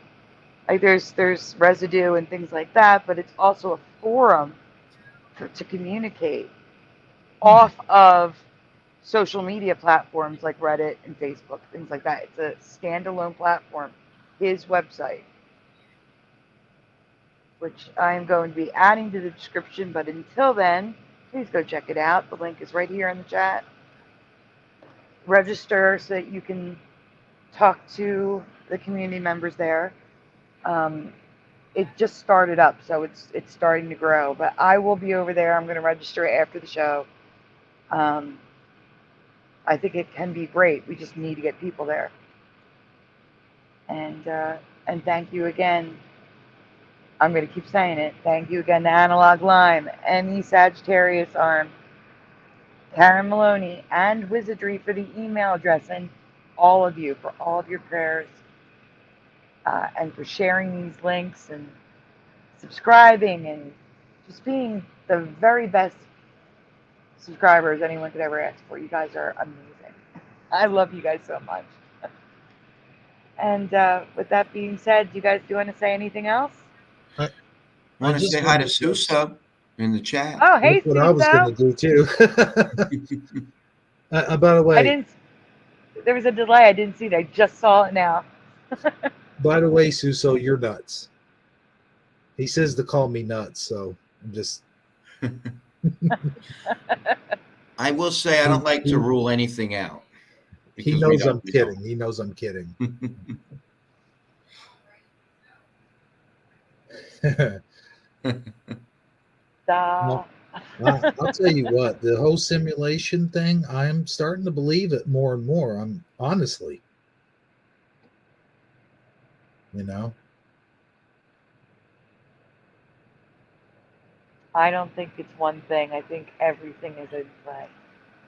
Like there's residue and things like that, but it's also a forum to communicate off of social media platforms like Reddit and Facebook, things like that. It's a standalone platform. His website, which I am going to be adding to the description, but until then, please go check it out. The link is right here in the chat. Register so that you can talk to the community members there. It just started up, so it's starting to grow. But I will be over there. I'm going to register after the show. I think it can be great. We just need to get people there. And thank you again. I'm going to keep saying it. Thank you again to Analog Lime, Sagittarius Arm, Karen Meloeny, and Wizardry for the email address, and all of you for all of your prayers, and for sharing these links and subscribing and just being the very best subscribers anyone could ever ask for. You guys are amazing. I love you guys so much. And with that being said, do you guys want to say anything else? I Want to just say hi to wanted to say Susa in the chat? Oh, hey, that's what I was going Suso. to do too. By the I way, didn't. There was a delay. I didn't see it. I just saw it now. Suso, you're nuts. He says to call me nuts, so I'm just. I will say I don't like to rule anything out. He knows I'm kidding. He knows I'm kidding. Well, I'll tell you what, the whole simulation thing, I'm starting to believe it more and more. I'm honestly, you know. I don't think it's one thing. I think everything is in play.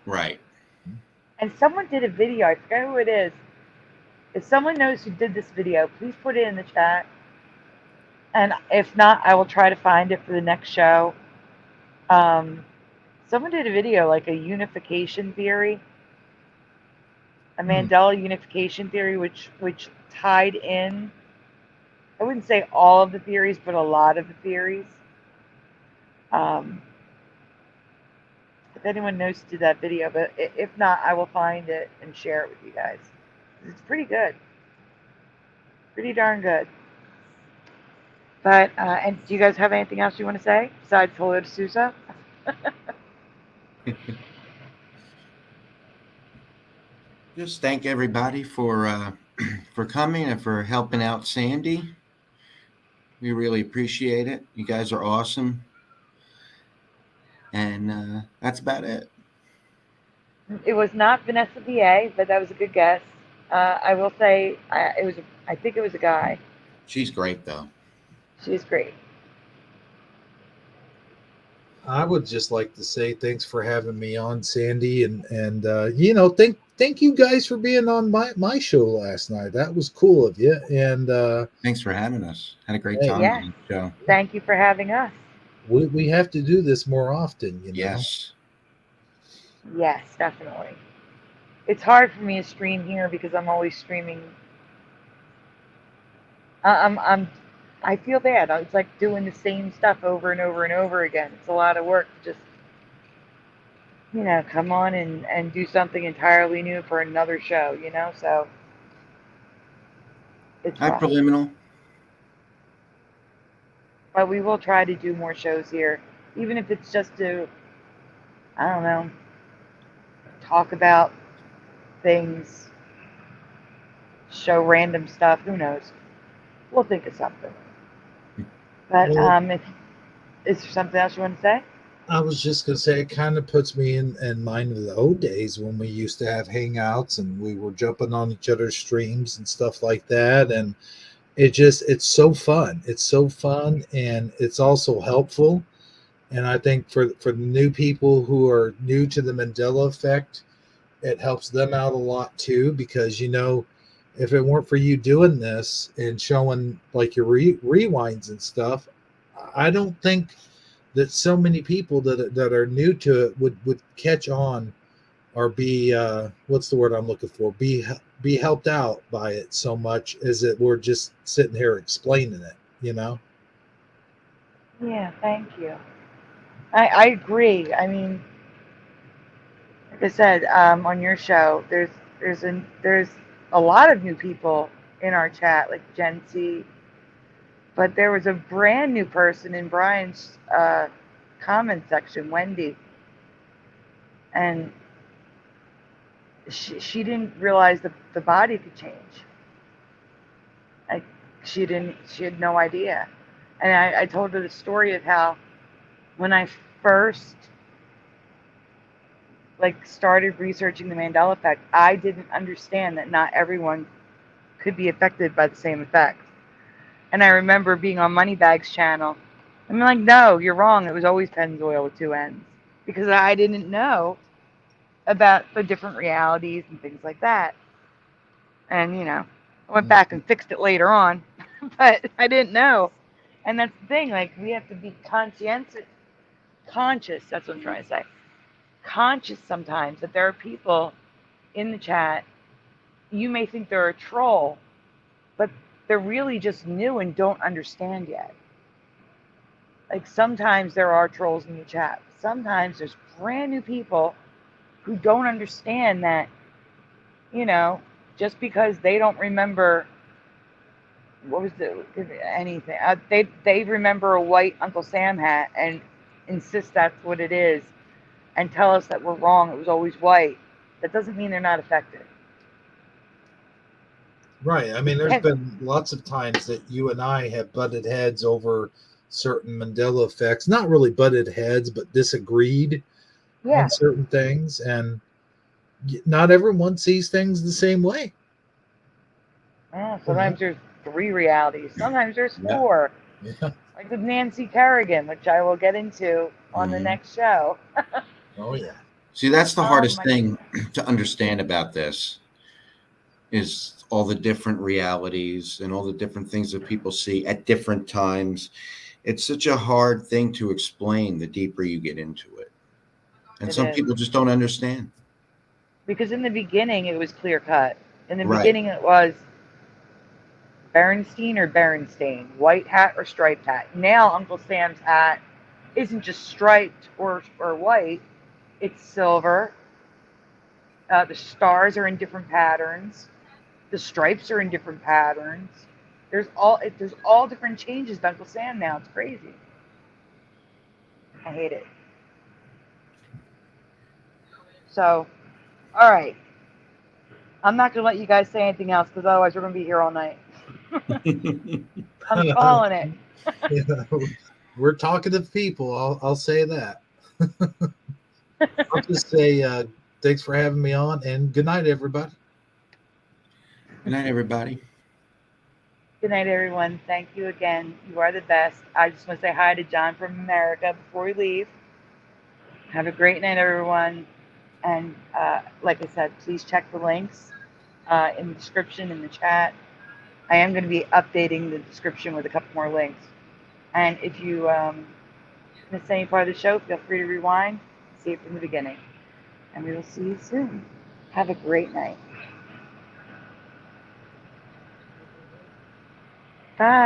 Right. And someone did a video. I forget who it is. If someone knows who did this video, please put it in the chat. And if not, I will try to find it for the next show. Someone did a video like a unification theory, a Mandela unification theory, which tied in. I wouldn't say all of the theories, but a lot of the theories. If anyone knows to do that video, but if not, I will find it and share it with you guys. It's pretty good, pretty darn good. But and do you guys have anything else you want to say besides hello to Susa? Just thank everybody for coming and for helping out Sandy. We really appreciate it. You guys are awesome. And that's about it. It was not Vanessa VA, but that was a good guess. I will say it was. I think it was a guy. She's great, though. She's great. I would just like to say thanks for having me on, Sandy, and thank you guys for being on my show last night. That was cool of you, and thanks for having us. Had a great time Yeah. on the show. Thank you for having us. We have to do this more often, you know. Yes. Yes, definitely. It's hard for me to stream here because I'm always streaming. I feel bad. It's like doing the same stuff over and over and over again. It's a lot of work to just, come on and do something entirely new for another show, so it's Hi, rough. Preliminal. But we will try to do more shows here, even if it's just to, I don't know, talk about things, show random stuff. Who knows? We'll think of something. But is there something else you want to say? I was just gonna say it kind of puts me in mind of the old days when we used to have hangouts and we were jumping on each other's streams and stuff like that. And it's so fun. It's so fun and it's also helpful. And I think for the new people who are new to the Mandela effect, it helps them out a lot too, because if it weren't for you doing this and showing like your rewinds and stuff, I don't think that so many people that are new to it would catch on or be what's the word I'm looking for, be helped out by it so much as that we're just sitting here explaining it. Yeah, thank you. I agree. I mean, like I said, on your show, there's a lot of new people in our chat, like Gen Z, but there was a brand new person in Brian's comment section, Wendy, and she didn't realize that the body could change. Like she had no idea. And I told her the story of how when I first like started researching the Mandela effect, I didn't understand that not everyone could be affected by the same effect. And I remember being on Moneybag's channel. I'm like, no, you're wrong. It was always Pennzoil with two ends. Because I didn't know about the different realities and things like that. And, I went back and fixed it later on. But I didn't know. And that's the thing. Like, we have to be conscious. That's what I'm trying to say. Conscious sometimes that there are people in the chat. You may think they're a troll, but they're really just new and don't understand yet. Like sometimes there are trolls in the chat. Sometimes there's brand new people who don't understand that, just because they don't remember what was anything, they remember a white Uncle Sam hat and insist that's what it is, and tell us that we're wrong. It was always white. That doesn't mean they're not affected. Right. I mean, there's been lots of times that you and I have butted heads over certain Mandela effects. Not really butted heads, but disagreed on certain things. And not everyone sees things the same way. Sometimes there's 3 realities. Sometimes there's 4. Yeah. Like with Nancy Kerrigan, which I will get into on the next show. Oh, yeah. See, that's the hardest thing to understand about this is all the different realities and all the different things that people see at different times. It's such a hard thing to explain the deeper you get into it. And some people just don't understand. Because in the beginning, it was clear cut. In the beginning, it was Berenstein or Berenstain, white hat or striped hat. Now, Uncle Sam's hat isn't just striped or white, it's silver. The stars are in different patterns. The stripes are in different patterns. There's all different changes to Uncle Sam now. It's crazy. I hate it. So, all right. I'm not going to let you guys say anything else because otherwise we're going to be here all night. I'm calling it. We're talkative people. I'll say that. I'll just say thanks for having me on, and good night, everybody. Good night, everybody. Good night, everyone. Thank you again. You are the best. I just want to say hi to John from America before we leave. Have a great night, everyone. And like I said, please check the links in the description, in the chat. I am going to be updating the description with a couple more links. And if you miss any part of the show, feel free to rewind, see it from the beginning. And we will see you soon. Have a great night. Bye.